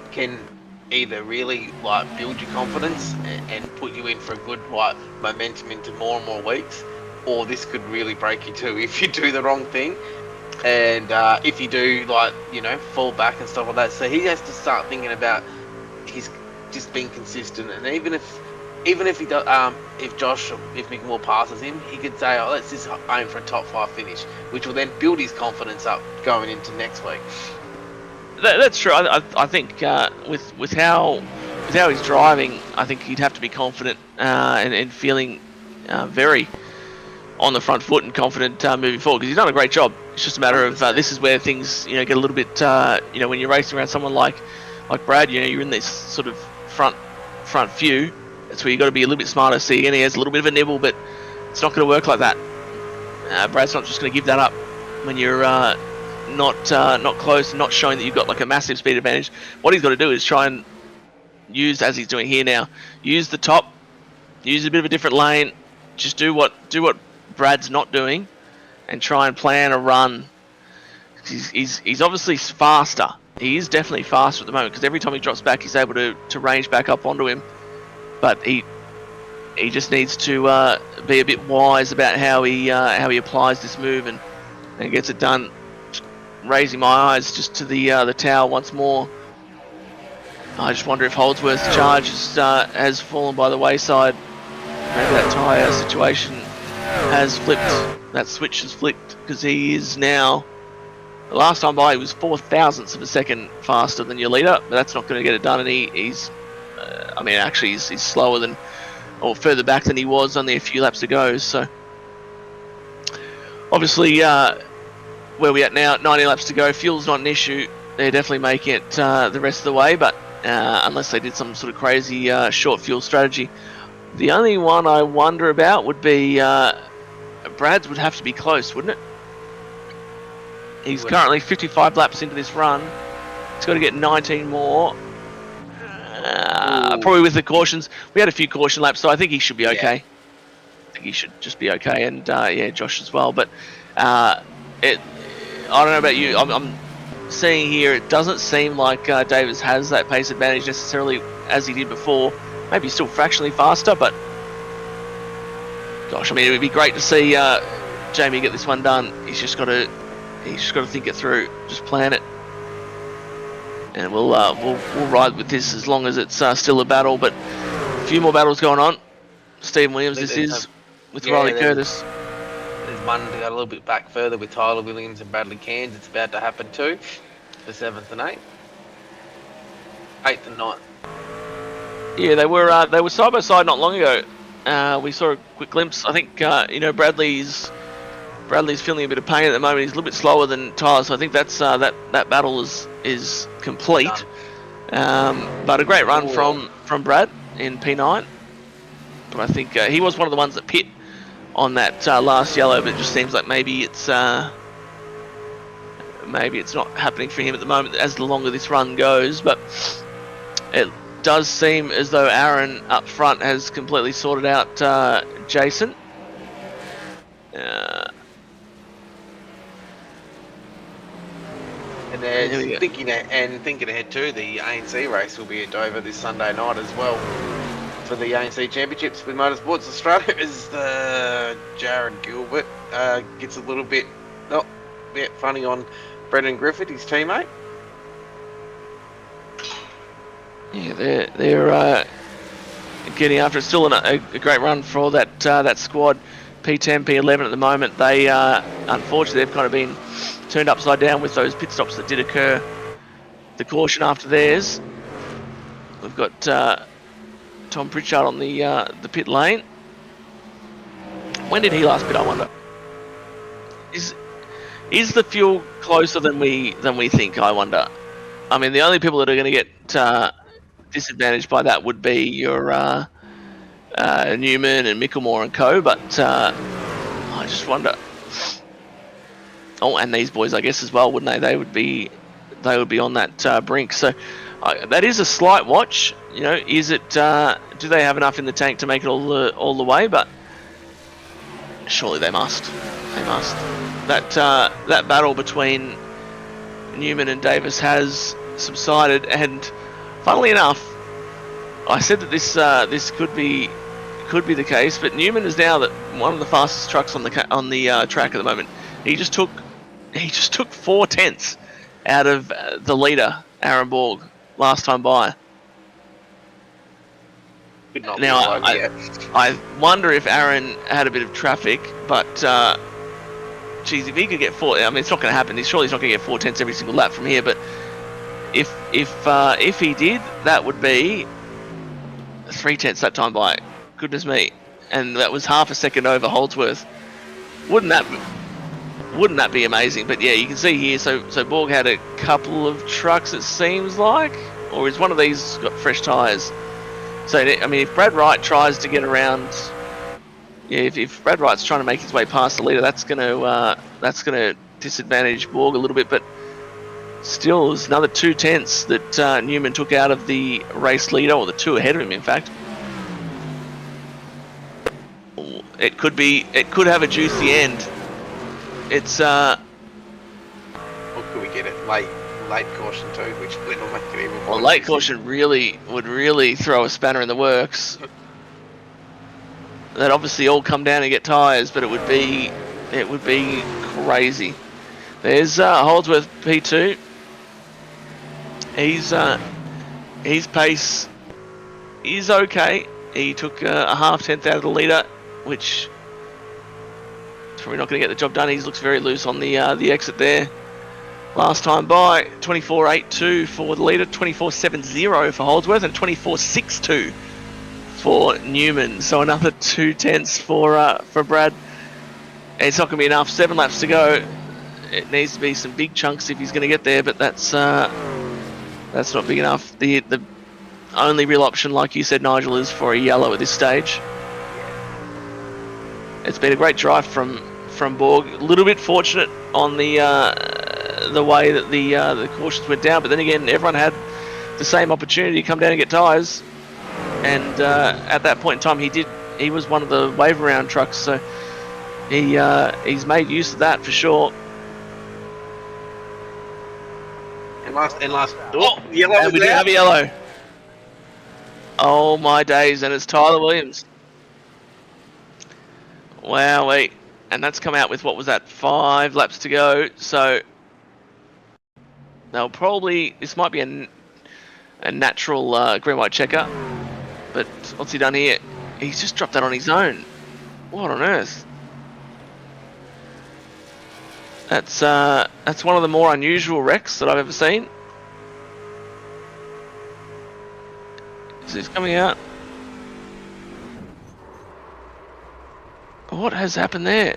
either really like build your confidence and put you in for a good like momentum into more and more weeks, or this could really break you too if you do the wrong thing, and if you do, like, you know, fall back and stuff like that. So he has to start thinking about his just being consistent, and even if he does, if Mick Moore passes him, he could say, let's just aim for a top 5 finish, which will then build his confidence up going into next week. That's true. I think with how he's driving, I think he'd have to be confident and feeling very on the front foot and confident moving forward, because he's done a great job. It's just a matter of this is where things, you know, get a little bit you know, when you're racing around someone like Brad, you know, you're in this sort of front few. That's where you got to be a little bit smarter. See, again, he has a little bit of a nibble, but it's not going to work like that. Brad's not just going to give that up when you're not close and not showing that you've got like a massive speed advantage. What he's got to do is try and use, as he's doing here now, use the top, use a bit of a different lane, just do what Brad's not doing, and try and plan a run. He's obviously faster. He is definitely faster at the moment, because every time he drops back, he's able to range back up onto him. but he just needs to be a bit wise about how he applies this move and gets it done. Raising my eyes just to the tower once more. I just wonder if Holdsworth's charge has fallen by the wayside. Maybe that tyre situation has flipped. That switch has flipped because he is now. The last time by, he was 0.004 of a second faster than your leader, but that's not going to get it done. And he's slower than, or further back than he was only a few laps ago. So obviously, where we at now, 90 laps to go. Fuel's not an issue. They're definitely making it the rest of the way, but unless they did some sort of crazy short fuel strategy. The only one I wonder about would be Brad's would have to be close, wouldn't it? He's currently 55 laps into this run. He's got to get 19 more. Probably with the cautions. We had a few caution laps, so I think he should be okay. I think he should just be okay, and Josh as well. But I don't know about you. I'm seeing here, it doesn't seem like Davis has that pace advantage necessarily as he did before. Maybe still fractionally faster, but gosh, I mean, it would be great to see Jamie get this one done. He's just got to think it through, just plan it, and we'll ride with this as long as it's still a battle. But a few more battles going on. Stephen Williams, this is with Riley Curtis. There's one to go a little bit back further with Tyler Williams and Bradley Cairns. It's about to happen too, for 7th and 8th. 8th and 9th. Yeah, they were side by side not long ago. We saw a quick glimpse. I think Bradley's feeling a bit of pain at the moment. He's a little bit slower than Tyler, so I think that's that battle is complete. But a great run from Brad in P9. But I think he was one of the ones that pit on that last yellow, but it just seems like maybe it's not happening for him at the moment as the longer this run goes. But it does seem as though Aaron up front has completely sorted out Jason. And there's thinking ahead too, the ANC race will be at Dover this Sunday night as well for the ANC Championships with Motorsports Australia. As Jared Gilbert gets a little bit funny on Brendan Griffith, his teammate. Yeah, they're getting after it. Still a great run for that squad. P10, P11 at the moment. They unfortunately they've kind of been turned upside down with those pit stops that did occur. The caution after theirs. We've got Tom Pritchard on the pit lane. When did he last pit, I wonder? Is the fuel closer than we think, I wonder? I mean, the only people that are going to get disadvantaged by that would be your Newman and Micklemore and co, but I just wonder. Oh, and these boys, I guess, as well, wouldn't they? They would be on that brink. So that is a slight watch. You know, is it? Do they have enough in the tank to make it all the way? But surely they must. They must. That battle between Newman and Davis has subsided, and funnily enough, I said that this could be the case, but Newman is now one of the fastest trucks on the track at the moment. He just took 0.4 out of the leader, Aaron Borg, last time by. Now I wonder if Aaron had a bit of traffic, but geez, if he could get 4, I mean, it's not going to happen. Surely he's not going to get 0.4 every single lap from here. But if he did, that would be 0.3 that time by. Goodness me, and that was half a second over Holdsworth. Wouldn't that be amazing? But yeah, you can see here. So Borg had a couple of trucks, it seems like, or is one of these got fresh tyres? So I mean, if Brad Wright tries to get around, yeah, if Brad Wright's trying to make his way past the leader, that's gonna disadvantage Borg a little bit. But still, there's another 0.2 that Newman took out of the race leader, or the 2 ahead of him, in fact. It could have a juicy end. It's What could we get it? late caution too, which will make it even more. Well, late caution would really throw a spanner in the works. They'd obviously all come down and get tyres, but it would be crazy. There's Holdsworth P2. His pace is okay. He took a half tenth out of the leader, which is probably not going to get the job done. He looks very loose on the exit there. Last time by 24.82 for the leader, 24.70 for Holdsworth, and 24.62 for Newman. So another 2 tenths for Brad. It's not going to be enough. 7 laps to go. It needs to be some big chunks if he's going to get there, but that's not big enough. The only real option, like you said, Nigel, is for a yellow at this stage. It's been a great drive from Borg. A little bit fortunate on the way that the cautions went down, but then again, everyone had the same opportunity to come down and get tyres. And at that point in time, he was one of the wave around trucks, so he's made use of that for sure. And last. Oh, yellow. And we do have a yellow. Oh my days! And it's Tyler Williams. Wowee. And that's come out with, what was that, 5 laps to go. So they'll probably, this might be a natural green-white checker. But what's he done here? He's just dropped that on his own. What on earth? That's one of the more unusual wrecks that I've ever seen. Is this coming out? What has happened there?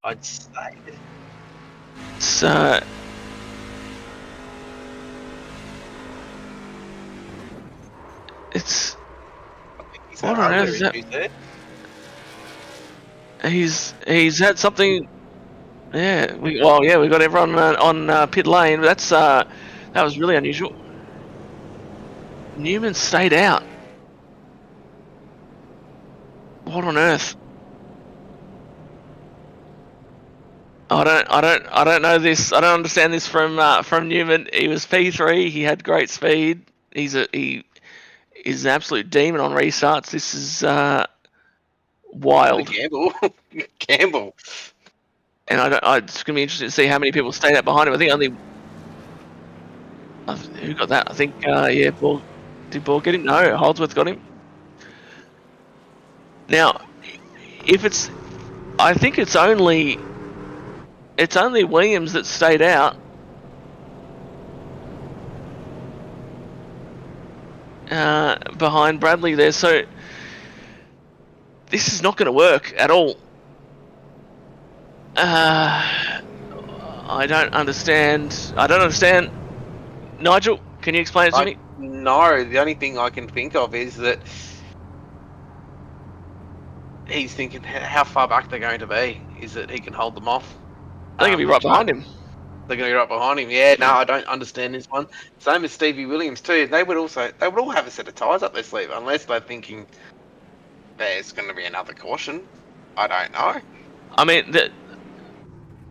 I'd say it's what on earth is that? He's had something. Yeah, we got everyone on pit lane. But that was really unusual. Newman stayed out. What on earth? I don't know this. I don't understand this from Newman. He was P3. He had great speed. He is an absolute demon on restarts. This is wild. Gamble. And it's gonna be interesting to see how many people stayed out behind him. I think only. Who got that? I think Borg. Did Borg get him? No, Holdsworth got him. Now, I think it's only Williams that stayed out. Behind Bradley there, so this is not going to work at all. I don't understand. Nigel, can you explain it to me? No, the only thing I can think of is that he's thinking how far back they're going to be. Is that he can hold them off? I think he'll be right behind him. They're going to be right behind him. Yeah, no, I don't understand this one. Same as Stevie Williams too. They would all have a set of tyres up their sleeve, unless they're thinking there's going to be another caution. I don't know. I mean,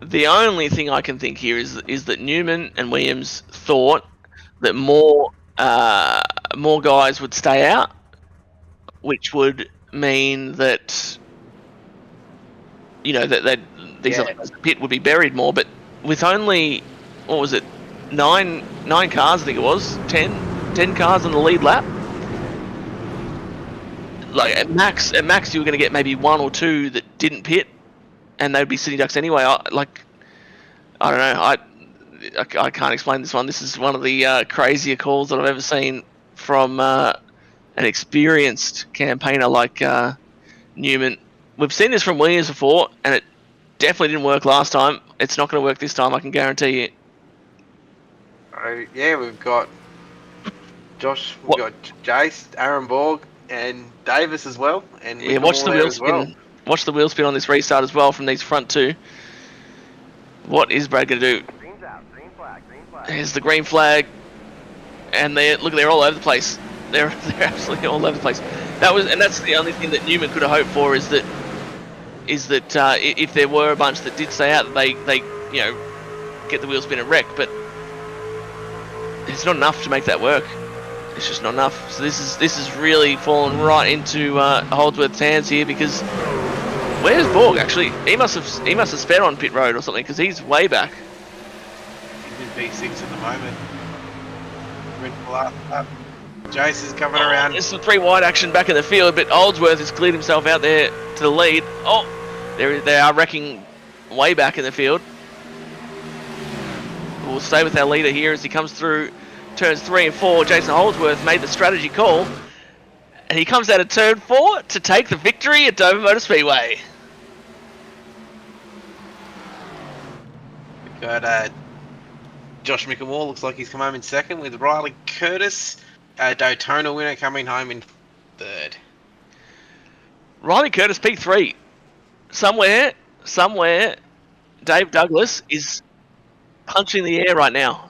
the only thing I can think here is that Newman and Williams thought that more guys would stay out, which would mean that that these other guys in the pit would be buried more. But with only, what was it, nine cars, I think it was, 10 cars on the lead lap. Like at max, you were going to get maybe 1 or 2 that didn't pit, and they'd be sitting ducks anyway. I don't know. I can't explain this one. This is one of the crazier calls that I've ever seen from an experienced campaigner like Newman. We've seen this from Williams before, and it definitely didn't work last time. It's not going to work this time, I can guarantee you. Yeah, we've got Josh, we've got Jace, Aaron Borg, and Davis as well. And yeah, watch the wheel spin. Watch the wheel spin on this restart as well from these front two. What is Brad going to do? Green flag. Here's the green flag, and they're all over the place. They're absolutely all over the place. That's the only thing that Newman could have hoped for is that if there were a bunch that did stay out, they get the wheel spin and wreck, but it's not enough to make that work. It's just not enough. So this is really fallen right into Holdsworth's hands here, because where's Borg actually? He must have sped on pit road or something, because he's way back. He's in P6 at the moment. We're in the last lap. Jace is coming around. There's some 3 wide action back in the field, but Holdsworth has cleared himself out there to the lead. Oh, they are wrecking way back in the field. We'll stay with our leader here as he comes through turns 3 and 4. Jason Holdsworth made the strategy call, and he comes out of turn 4 to take the victory at Dover Motor Speedway. We've got Josh Mickamore, looks like he's come home in second, with Riley Curtis, Daytona winner, coming home in third. Riley Curtis, P3. Somewhere, Dave Douglas is punching the air right now.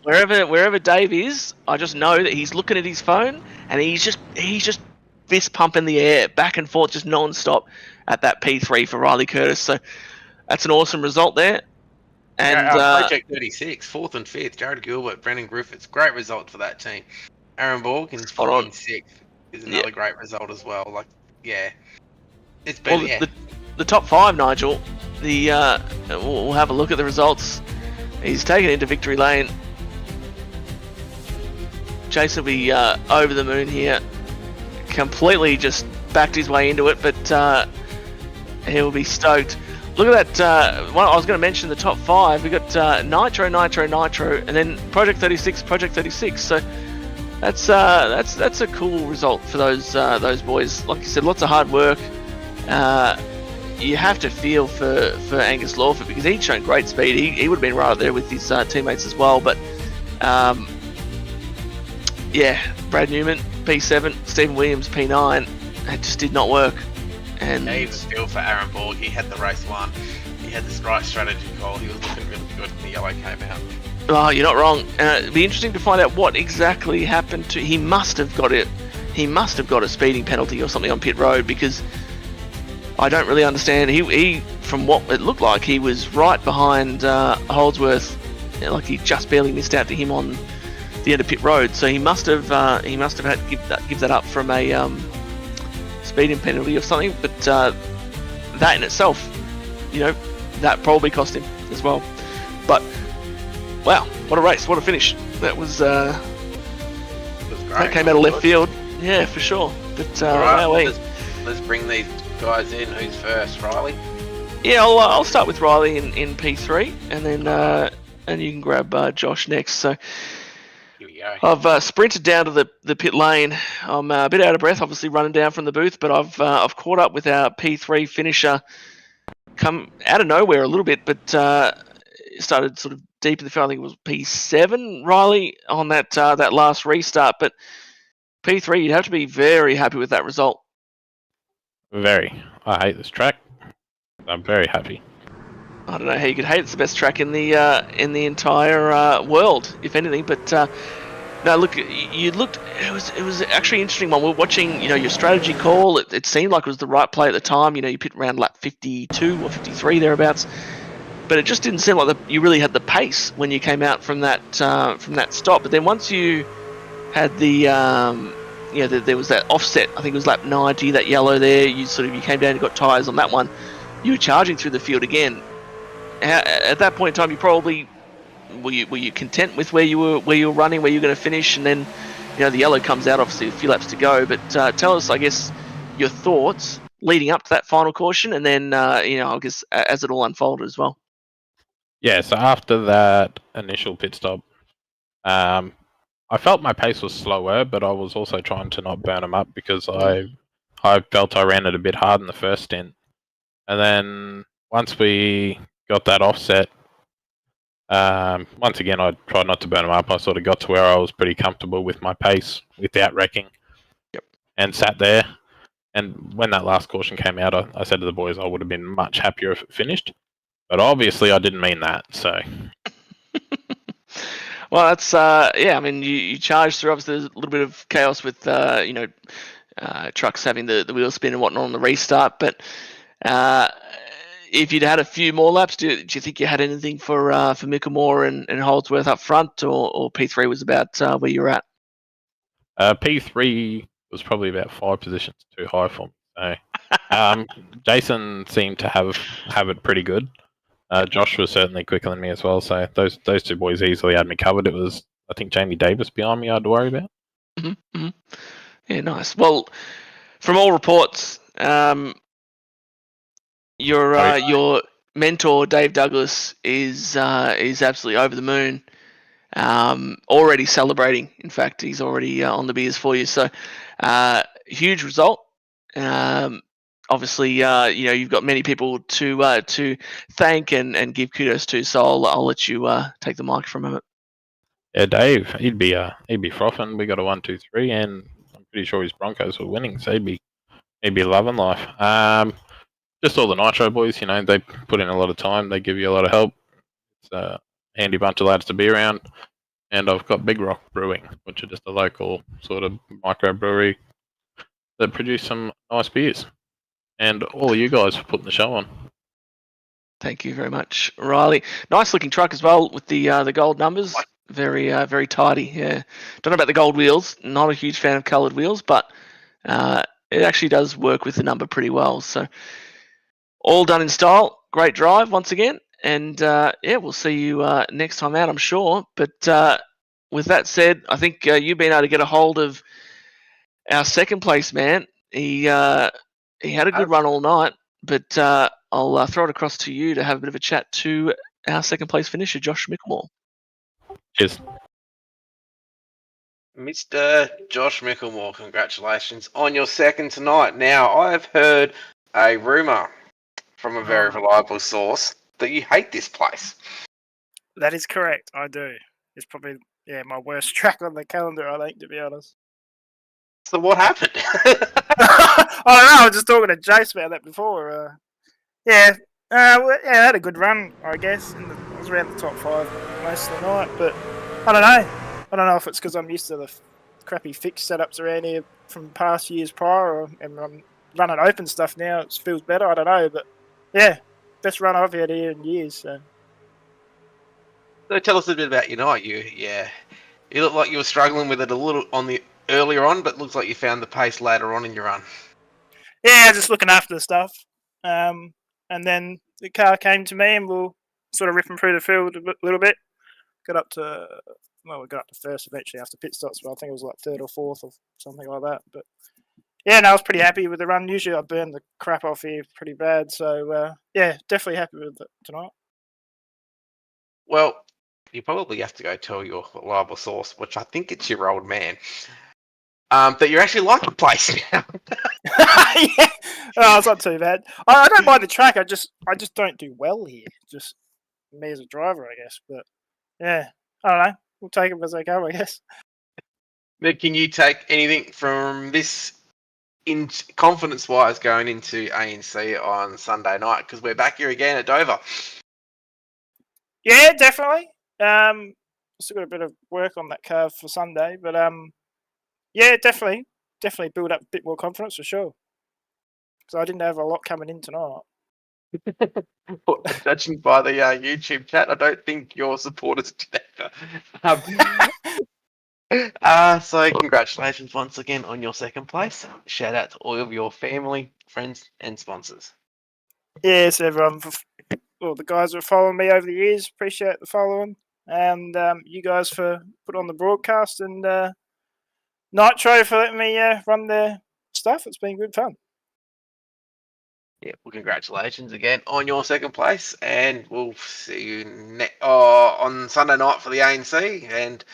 Wherever Dave is, I just know that he's looking at his phone and he's just fist pumping the air back and forth, just non-stop at that P3 for Riley Curtis. So that's an awesome result there. And Project 36, 4th and 5th, Jared Gilbert, Brendan Griffiths, great result for that team. Aaron Borg in 6th is another great result as well. Like, yeah, it's been the top 5, Nigel. We'll have a look at the results. He's taken into victory lane. Jason will be over the moon here. Completely just backed his way into it, but he'll be stoked. Look at that. I was going to mention the top 5. We got Nitro, and then Project 36. So that's a cool result for those boys. Like you said, lots of hard work. You have to feel for Angus Lawford, because he'd shown great speed. He would have been right up there with his teammates as well. But Brad Newman, P7, Stephen Williams, P9. It just did not work. And he was feel for Aaron Borg. He had the race won. He had this right strategy call. He was looking really good when the yellow came out. Oh, you're not wrong. It'd be interesting to find out what exactly happened to. He must have got it. He must have got a speeding penalty or something on pit road, because I don't really understand. He from what it looked like, he was right behind Holdsworth. Like he just barely missed out to him on the end of pit road. So he must have had to give that up from a speeding penalty or something. But that in itself, that probably cost him as well. But wow, what a race! What a finish! That was that came out of left field. Yeah, for sure. But let's bring these guys in. Who's first, Riley? Yeah, I'll start with Riley in P3, and then and you can grab Josh next. So here we go. I've sprinted down to the pit lane. I'm a bit out of breath, obviously running down from the booth, but I've caught up with our P3 finisher. Come out of nowhere a little bit, but started sort of deep in the field. I think it was P7, Riley, on that last restart. But P3, you'd have to be very happy with that result. Very. I hate this track. I'm very happy. I don't know how you could hate it. It's the best track in the entire world, if anything. But no, look, you looked. It was actually an interesting one. We're watching, your strategy call. It seemed like it was the right play at the time. You pit around lap 52 or 53 thereabouts. But it just didn't seem like you really had the pace when you came out from that stop. But then once you had there was that offset. I think it was lap 90, that yellow there. You came down and got tyres on that one. You were charging through the field again. At that point in time, you probably were you content with where you were running, where you were going to finish, and then the yellow comes out. Obviously, a few laps to go. But tell us, I guess, your thoughts leading up to that final caution, and then I guess as it all unfolded as well. Yeah. So after that initial pit stop, I felt my pace was slower, but I was also trying to not burn them up, because I felt I ran it a bit hard in the first stint. And then once we got that offset, once again, I tried not to burn them up. I sort of got to where I was pretty comfortable with my pace without wrecking. Yep. And sat there. And when that last caution came out, I said to the boys I would have been much happier if it finished. But obviously I didn't mean that, so... Well, that's you charged through. Obviously, there's a little bit of chaos with trucks having the wheel spin and whatnot on the restart. But if you'd had a few more laps, do you think you had anything for Mickelmore and Holdsworth up front, or P3 was about where you're at? P3 was probably about 5 positions too high for me. So, Jason seemed to have it pretty good. Josh was certainly quicker than me as well. So those two boys easily had me covered. It was, I think, Jamie Davis behind me I had to worry about. Mm-hmm, mm-hmm. Yeah, nice. Well, from all reports, your mentor Dave Douglas is absolutely over the moon. Already celebrating. In fact, he's already on the beers for you. So, huge result. Obviously, you've got many people to thank and give kudos to. So I'll let you take the mic for a moment. Yeah, Dave, he'd be frothing. We got a 1-2-3, and I'm pretty sure his Broncos were winning, so he'd be loving life. Just all the Nitro boys, they put in a lot of time. They give you a lot of help. It's a handy bunch of lads to be around. And I've got Big Rock Brewing, which are just a local sort of micro brewery that produce some nice beers. And all of you guys for putting the show on. Thank you very much, Riley. Nice looking truck as well with the gold numbers. Very very tidy. Yeah, don't know about the gold wheels. Not a huge fan of coloured wheels, but it actually does work with the number pretty well. So all done in style. Great drive once again. And we'll see you next time out, I'm sure. But with that said, I think you've been able to get a hold of our second place man. He had a good run all night, but I'll throw it across to you to have a bit of a chat to our second place finisher, Josh Mickelmore. Cheers. Mr. Josh Mickelmore, congratulations on your second tonight. Now, I've heard a rumour from a very reliable source that you hate this place. That is correct. I do. It's probably my worst track on the calendar, I think, to be honest. So what happened? I don't know. I was just talking to Jace about that before. I had a good run, I guess. I was around the top 5 most of the night, but I don't know. I don't know if it's because I'm used to the crappy fixed setups around here from past years prior, and I'm running open stuff now. It feels better. I don't know, but yeah, best run I've had here in years. So tell us a bit about your night. You look like you were struggling with it a little earlier on, but looks like you found the pace later on in your run. Yeah, just looking after the stuff. And then the car came to me and we were sort of ripping through the field a little bit. We got up to first eventually after pit stops, but I think it was like 3rd or 4th or something like that. But yeah, I was pretty happy with the run. Usually I burn the crap off here pretty bad. So definitely happy with it tonight. Well, you probably have to go tell your reliable source, which I think it's your old man, that you actually like the place now. Yeah. Oh, it's not too bad. I don't mind the track. I just don't do well here. Just me as a driver, I guess. But yeah, I don't know. We'll take them as they come, I guess. But can you take anything from this in confidence-wise going into ANC on Sunday night? Because we're back here again at Dover. Yeah, definitely. Still got a bit of work on that car for Sunday, but yeah, definitely build up a bit more confidence for sure. Because I didn't have a lot coming in tonight. Judging by the YouTube chat, I don't think your supporters did that. So congratulations once again on your second place. Shout out to all of your family, friends, and sponsors. Yes, everyone. Well, the guys who have followed me over the years, appreciate the following. And you guys for putting on the broadcast, and Nitro for letting me run their stuff. It's been good fun. Yeah, well, congratulations again on your second place, and we'll see you on Sunday night for the ANC, and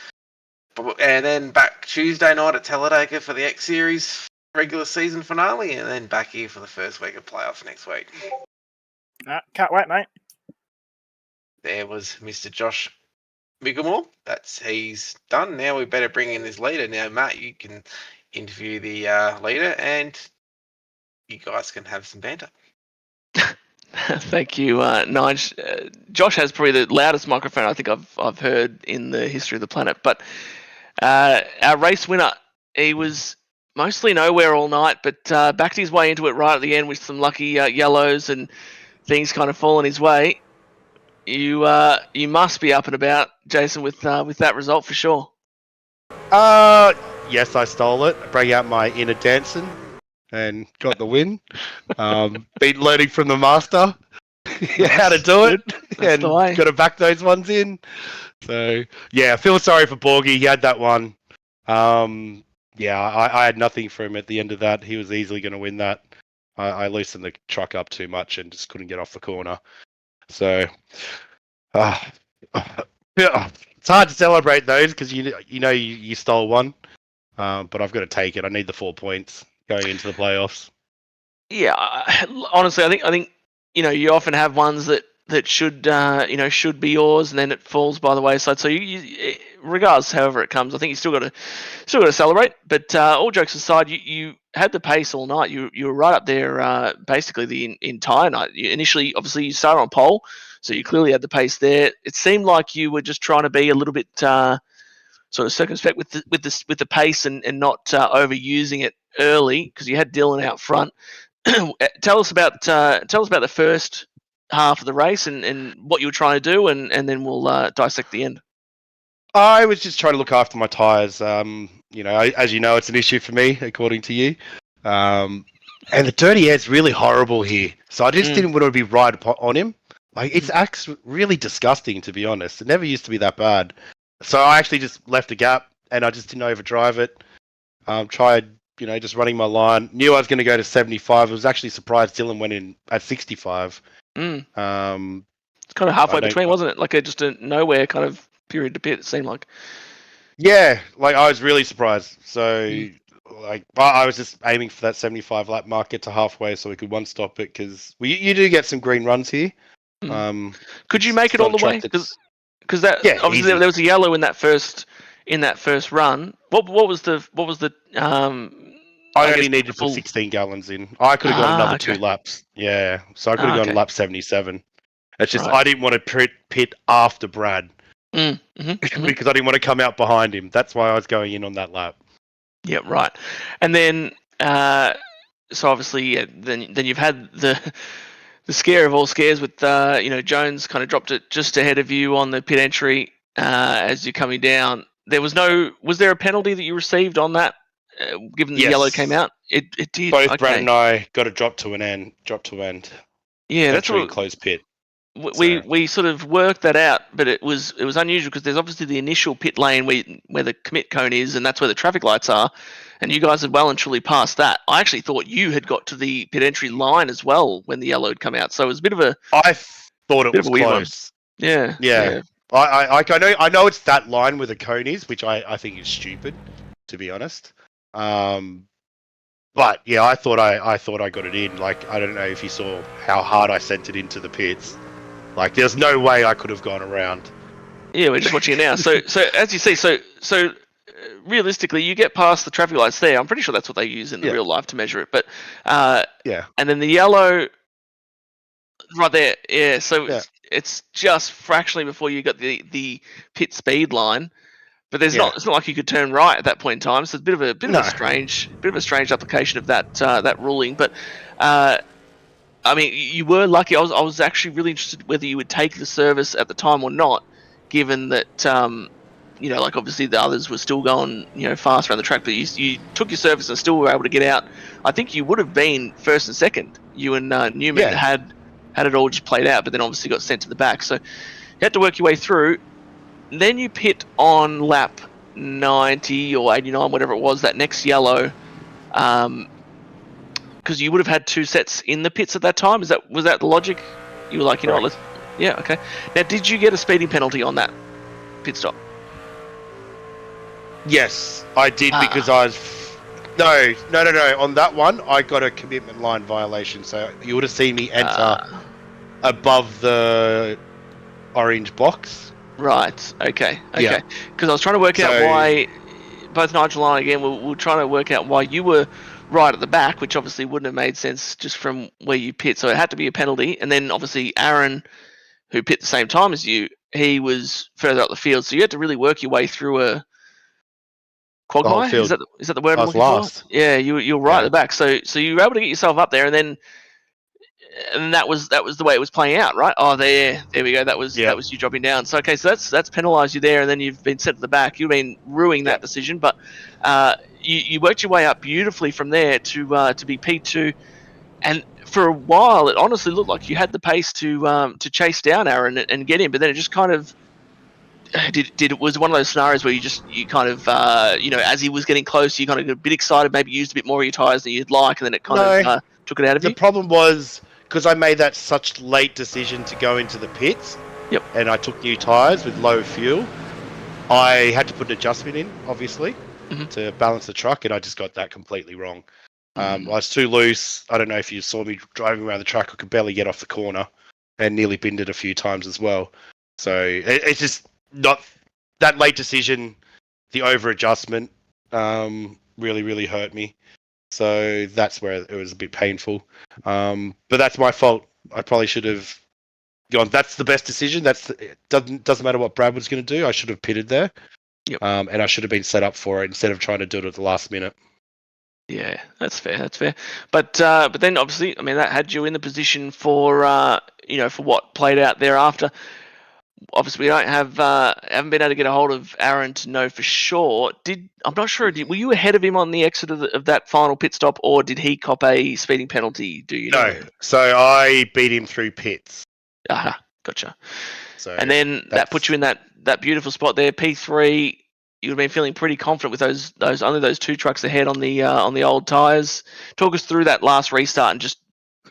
then back Tuesday night at Talladega for the X Series regular season finale, and then back here for the first week of playoffs next week. Can't wait, mate. There was Mr. Josh Mickelmore. He's done. Now we better bring in this leader. Now, Matt, you can interview the leader, and you guys can have some banter. Thank you, Nige. Josh has probably the loudest microphone I think I've heard in the history of the planet. But our race winner, he was mostly nowhere all night, but backed his way into it right at the end with some lucky yellows and things kind of fallen his way. You must be up and about, Jason, with that result for sure. Yes, I stole it. I bring out my inner dancing and got the win. Been learning from the master how to do it, That's and the way. got to back those ones in. So yeah, I feel sorry for Borgie. He had that one. Yeah, I had nothing for him at the end of that. He was easily going to win that. I loosened the truck up too much and just couldn't get off the corner. So, yeah, it's hard to celebrate those because you stole one. But I've got to take it. I need the 4 points going into the playoffs. Yeah, honestly, I think you often have ones that should should be yours, and then it falls by the wayside. So you regardless, however it comes, I think you still got to celebrate. But all jokes aside, you had the pace all night. You were right up there basically the entire night. Initially, obviously, you started on pole, so you clearly had the pace there. It seemed like you were just trying to be a little bit sort of circumspect with the pace and not overusing it early because you had Dylan out front. Tell us about the first half of the race and what you were trying to do, and then we'll dissect the end. I was just trying to look after my tyres. As you know, it's an issue for me, according to you. And the dirty air's really horrible here, so I just didn't want to be right on him. Like it's actually really disgusting, to be honest. It never used to be that bad. So I actually just left a gap, and I just didn't overdrive it. Tried, just running my line. Knew I was going to go to 75. I was actually surprised Dylan went in at 65. It's kind of halfway between, wasn't it? Like just a nowhere kind of period to pit, it seemed like. Yeah, like I was really surprised. So, I was just aiming for that 75 lap mark, get to halfway so we could one stop it because you do get some green runs here. Could you make it all the way? Because that obviously there was a yellow in that first run. What was the I only needed to put 16 gallons in. I could have gone another 2 laps. Yeah, so I could have gone to lap 77. It's just I didn't want to pit after Brad because I didn't want to come out behind him. That's why I was going in on that lap. Yeah, right. And then so obviously then you've had the scare of all scares with Jones kind of dropped it just ahead of you on the pit entry as you're coming down. Was there a penalty that you received on that given the yellow came out? It did. Both Brad and I got a drop to end. Yeah, that's what closed pit. We sort of worked that out, but it was unusual because there's obviously the initial pit lane where the commit cone is, and that's where the traffic lights are, and you guys had well and truly passed that. I actually thought you had got to the pit entry line as well when the yellow had come out, so it was a bit of a. I thought it was close. Yeah. I know it's that line where the cone is, which I think is stupid, to be honest. But yeah, I thought I got it in. Like I don't know if you saw how hard I sent it into the pits. Like there's no way I could have gone around. Yeah, we're just watching it now. So as you see, so realistically, you get past the traffic lights there. I'm pretty sure that's what they use in real life to measure it. But and then the yellow right there. Yeah, so it's just fractionally before you got the pit speed line. But there's not. It's not like you could turn right at that point in time. So it's a bit of a strange application of that ruling. But I mean, you were lucky. I was actually really interested whether you would take the service at the time or not, given that like obviously the others were still going fast around the track, but you took your service and still were able to get out. I think you would have been first and second. You and Newman had it all just played out, but then obviously got sent to the back. So you had to work your way through. Then you pit on lap 90 or 89, whatever it was, that next yellow, because you would have had 2 sets in the pits at that time. Was that the logic? You were like, what, okay. Now, did you get a speeding penalty on that pit stop? Yes, I did because I was. No. On that one, I got a commitment line violation. So you would have seen me enter above the orange box. Right. Okay. Yeah. Because I was trying to work out why both Nigel and I again we're trying to work out why you were right at the back, which obviously wouldn't have made sense just from where you pit. So it had to be a penalty, and then obviously Aaron, who pit the same time as you, he was further up the field. So you had to really work your way through a quagmire. Is that the word I'm looking for? Yeah, you were right at the back. So you were able to get yourself up there, and then and that was the way it was playing out, right? Oh, there we go. That was you dropping down. So okay, so that's penalised you there, and then you've been set to the back. You've been ruining that decision, but you worked your way up beautifully from there to be P2, and for a while it honestly looked like you had the pace to chase down Aaron and get him, but then it just kind of it was one of those scenarios where you kind of as he was getting close, you kind of got a bit excited, maybe used a bit more of your tyres than you'd like, and then it kind of took it out of you. The problem was because I made that such late decision to go into the pits. Yep. And I took new tyres with low fuel. I had to put an adjustment in, obviously, to balance the truck, and I just got that completely wrong. I was too loose. I don't know if you saw me driving around the track. I could barely get off the corner, and nearly binned it a few times as well. So it's just not that late decision. The over adjustment really, really hurt me. So that's where it was a bit painful. But that's my fault. I probably should have gone. That's the best decision. It doesn't matter what Brad was going to do. I should have pitted there. Yep. And I should have been set up for it instead of trying to do it at the last minute. Yeah, that's fair. But then obviously, I mean, that had you in the position for for what played out thereafter. Obviously, we don't haven't been able to get a hold of Aaron to know for sure. I'm not sure. Were you ahead of him on the exit of that final pit stop, or did he cop a speeding penalty? Do you know? No. So I beat him through pits. Aha, gotcha. So and then that puts you in that beautiful spot there, P3. You've been feeling pretty confident with those two trucks ahead on the old tyres. Talk us through that last restart and just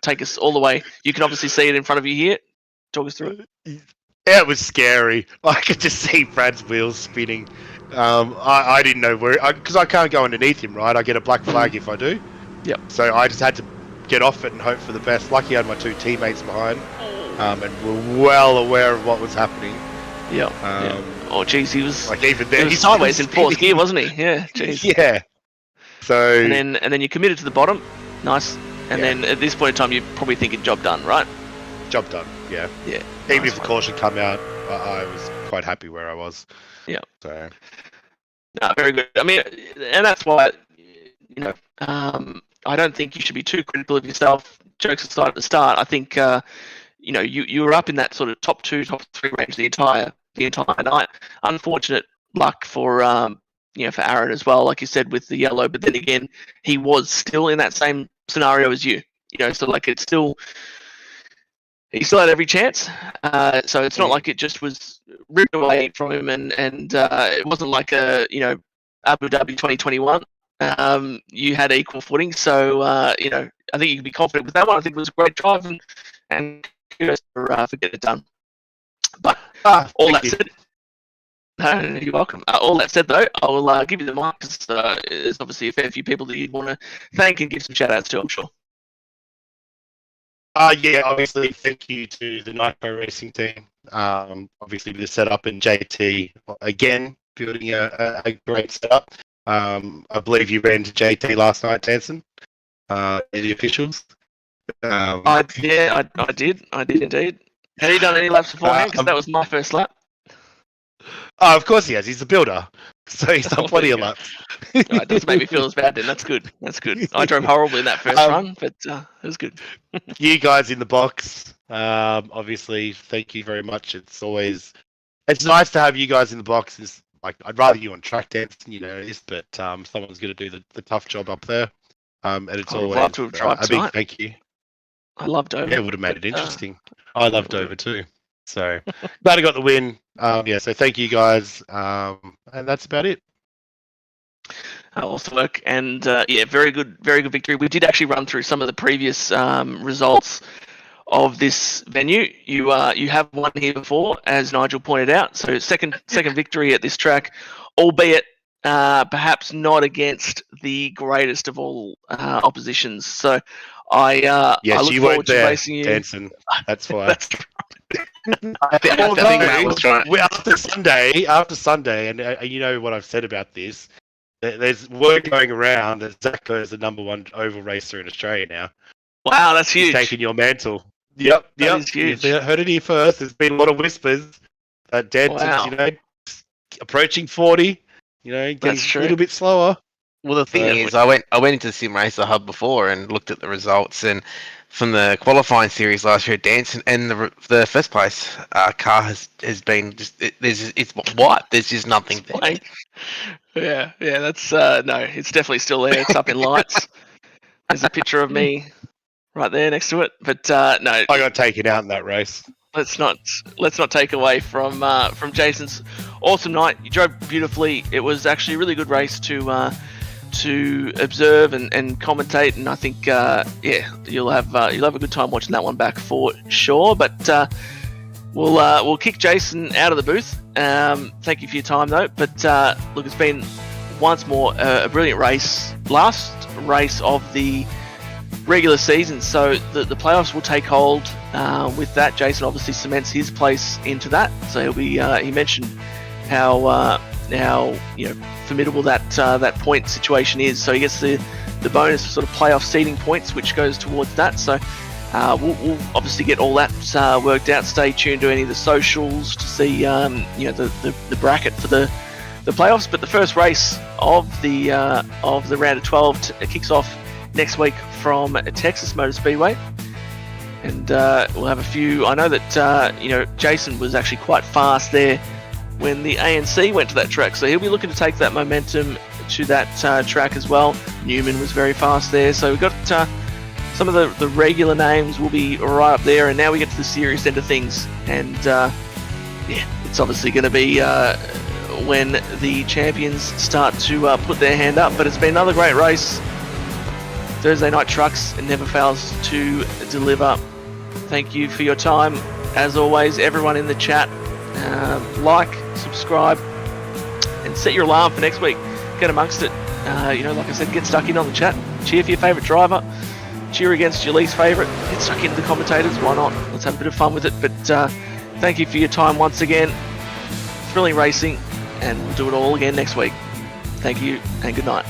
take us all the way. You can obviously see it in front of you here. Talk us through it. Yeah, it was scary. I could just see Brad's wheels spinning. I didn't know where, because I can't go underneath him, right? I get a black flag if I do. Yep. So I just had to get off it and hope for the best. Lucky I had my two teammates behind, and were well aware of what was happening. Yep. Oh, geez, he was like even then. He was sideways in fourth gear, wasn't he? Yeah, geez. Yeah. So. And then you committed to the bottom. Nice. And then at this point in time, you're probably thinking job done, right? Job done. Yeah. Yeah. Even if the caution come out, I was quite happy where I was. Yeah. So. No, very good. I mean, and that's why, I don't think you should be too critical of yourself. Jokes aside at the start, I think, you were up in that sort of top 2, top 3 range the entire night. Unfortunate luck for for Aaron as well, like you said, with the yellow. But then again, he was still in that same scenario as you. So like he still had every chance. So it's not like it just was ripped away from him, and it wasn't like a Abu Dhabi 2021. You had equal footing, so I think you can be confident with that one. I think it was a great drive, and kudos for getting it done. But all that said, no, you're welcome. All that said, though, I will give you the mic because there's obviously a fair few people that you'd want to thank and give some shout outs to, I'm sure. Yeah, obviously, thank you to the Nitro Racing team. Obviously, with the setup and JT again building a great setup. I believe you ran to JT last night, Danson. The officials. I did indeed. Had he done any laps beforehand? Because that was my first lap. Oh, of course he has. He's a builder, so he's done plenty of laps. It doesn't make me feel as bad then. That's good. I drove horribly in that first run, but it was good. You guys in the box, obviously, thank you very much. It's nice to have you guys in the box. It's like I'd rather you on track dance, but someone's going to do the tough job up there. And it's always a big thank you. I loved Dover. Yeah, it would have made it interesting. I loved Dover too. So glad I got the win. So thank you guys. And that's about it. Awesome work. And very good victory. We did actually run through some of the previous results of this venue. You have won here before, as Nigel pointed out. So second victory at this track, albeit perhaps not against the greatest of all oppositions. So I look forward to racing you. Dancing. That's why. That's I think Matt was trying. After Sunday, and you know what I've said about this. There's word going around that Zacco is the number 1 oval racer in Australia now. Wow, that's huge. He's taking your mantle. Yep. That is huge. You heard it here first. There's been a lot of whispers that Danson's, approaching 40. Getting a little bit slower. Well, the thing is, I went into the Sim Racer Hub before and looked at the results, and from the qualifying series last year at Danson, and the first place car has been just it's white. There's just nothing there. Like, yeah, that's no, it's definitely still there. It's up in lights. There's a picture of me right there next to it. But no, I got taken out in that race. let's not take away from Jason's awesome night. You drove beautifully. It was actually a really good race to observe and commentate, and I think you'll have a good time watching that one back for sure. But we'll kick Jason out of the booth. Thank you for your time though. But look, it's been once more a brilliant race. Last race of the regular season, so the playoffs will take hold. With that, Jason obviously cements his place into that. So he'll be. He mentioned how formidable that point situation is. So he gets the bonus sort of playoff seeding points, which goes towards that. So we'll obviously get all that worked out. Stay tuned to any of the socials to see the bracket for the playoffs. But the first race of the round of 12 kicks off next week from Texas Motor Speedway. And we'll have a few. I know that Jason was actually quite fast there when the ANC went to that track, so he'll be looking to take that momentum to that track as well. Newman was very fast there, so we've got some of the regular names will be right up there, and now we get to the serious end of things. And it's obviously going to be when the champions start to put their hand up. But it's been another great race. Thursday Night Trucks, it never fails to deliver. Thank you for your time. As always, everyone in the chat, like, subscribe, and set your alarm for next week. Get amongst it. Like I said, get stuck in on the chat. Cheer for your favourite driver. Cheer against your least favourite. Get stuck into the commentators. Why not? Let's have a bit of fun with it. But thank you for your time once again. Thrilling racing, and we'll do it all again next week. Thank you, and good night.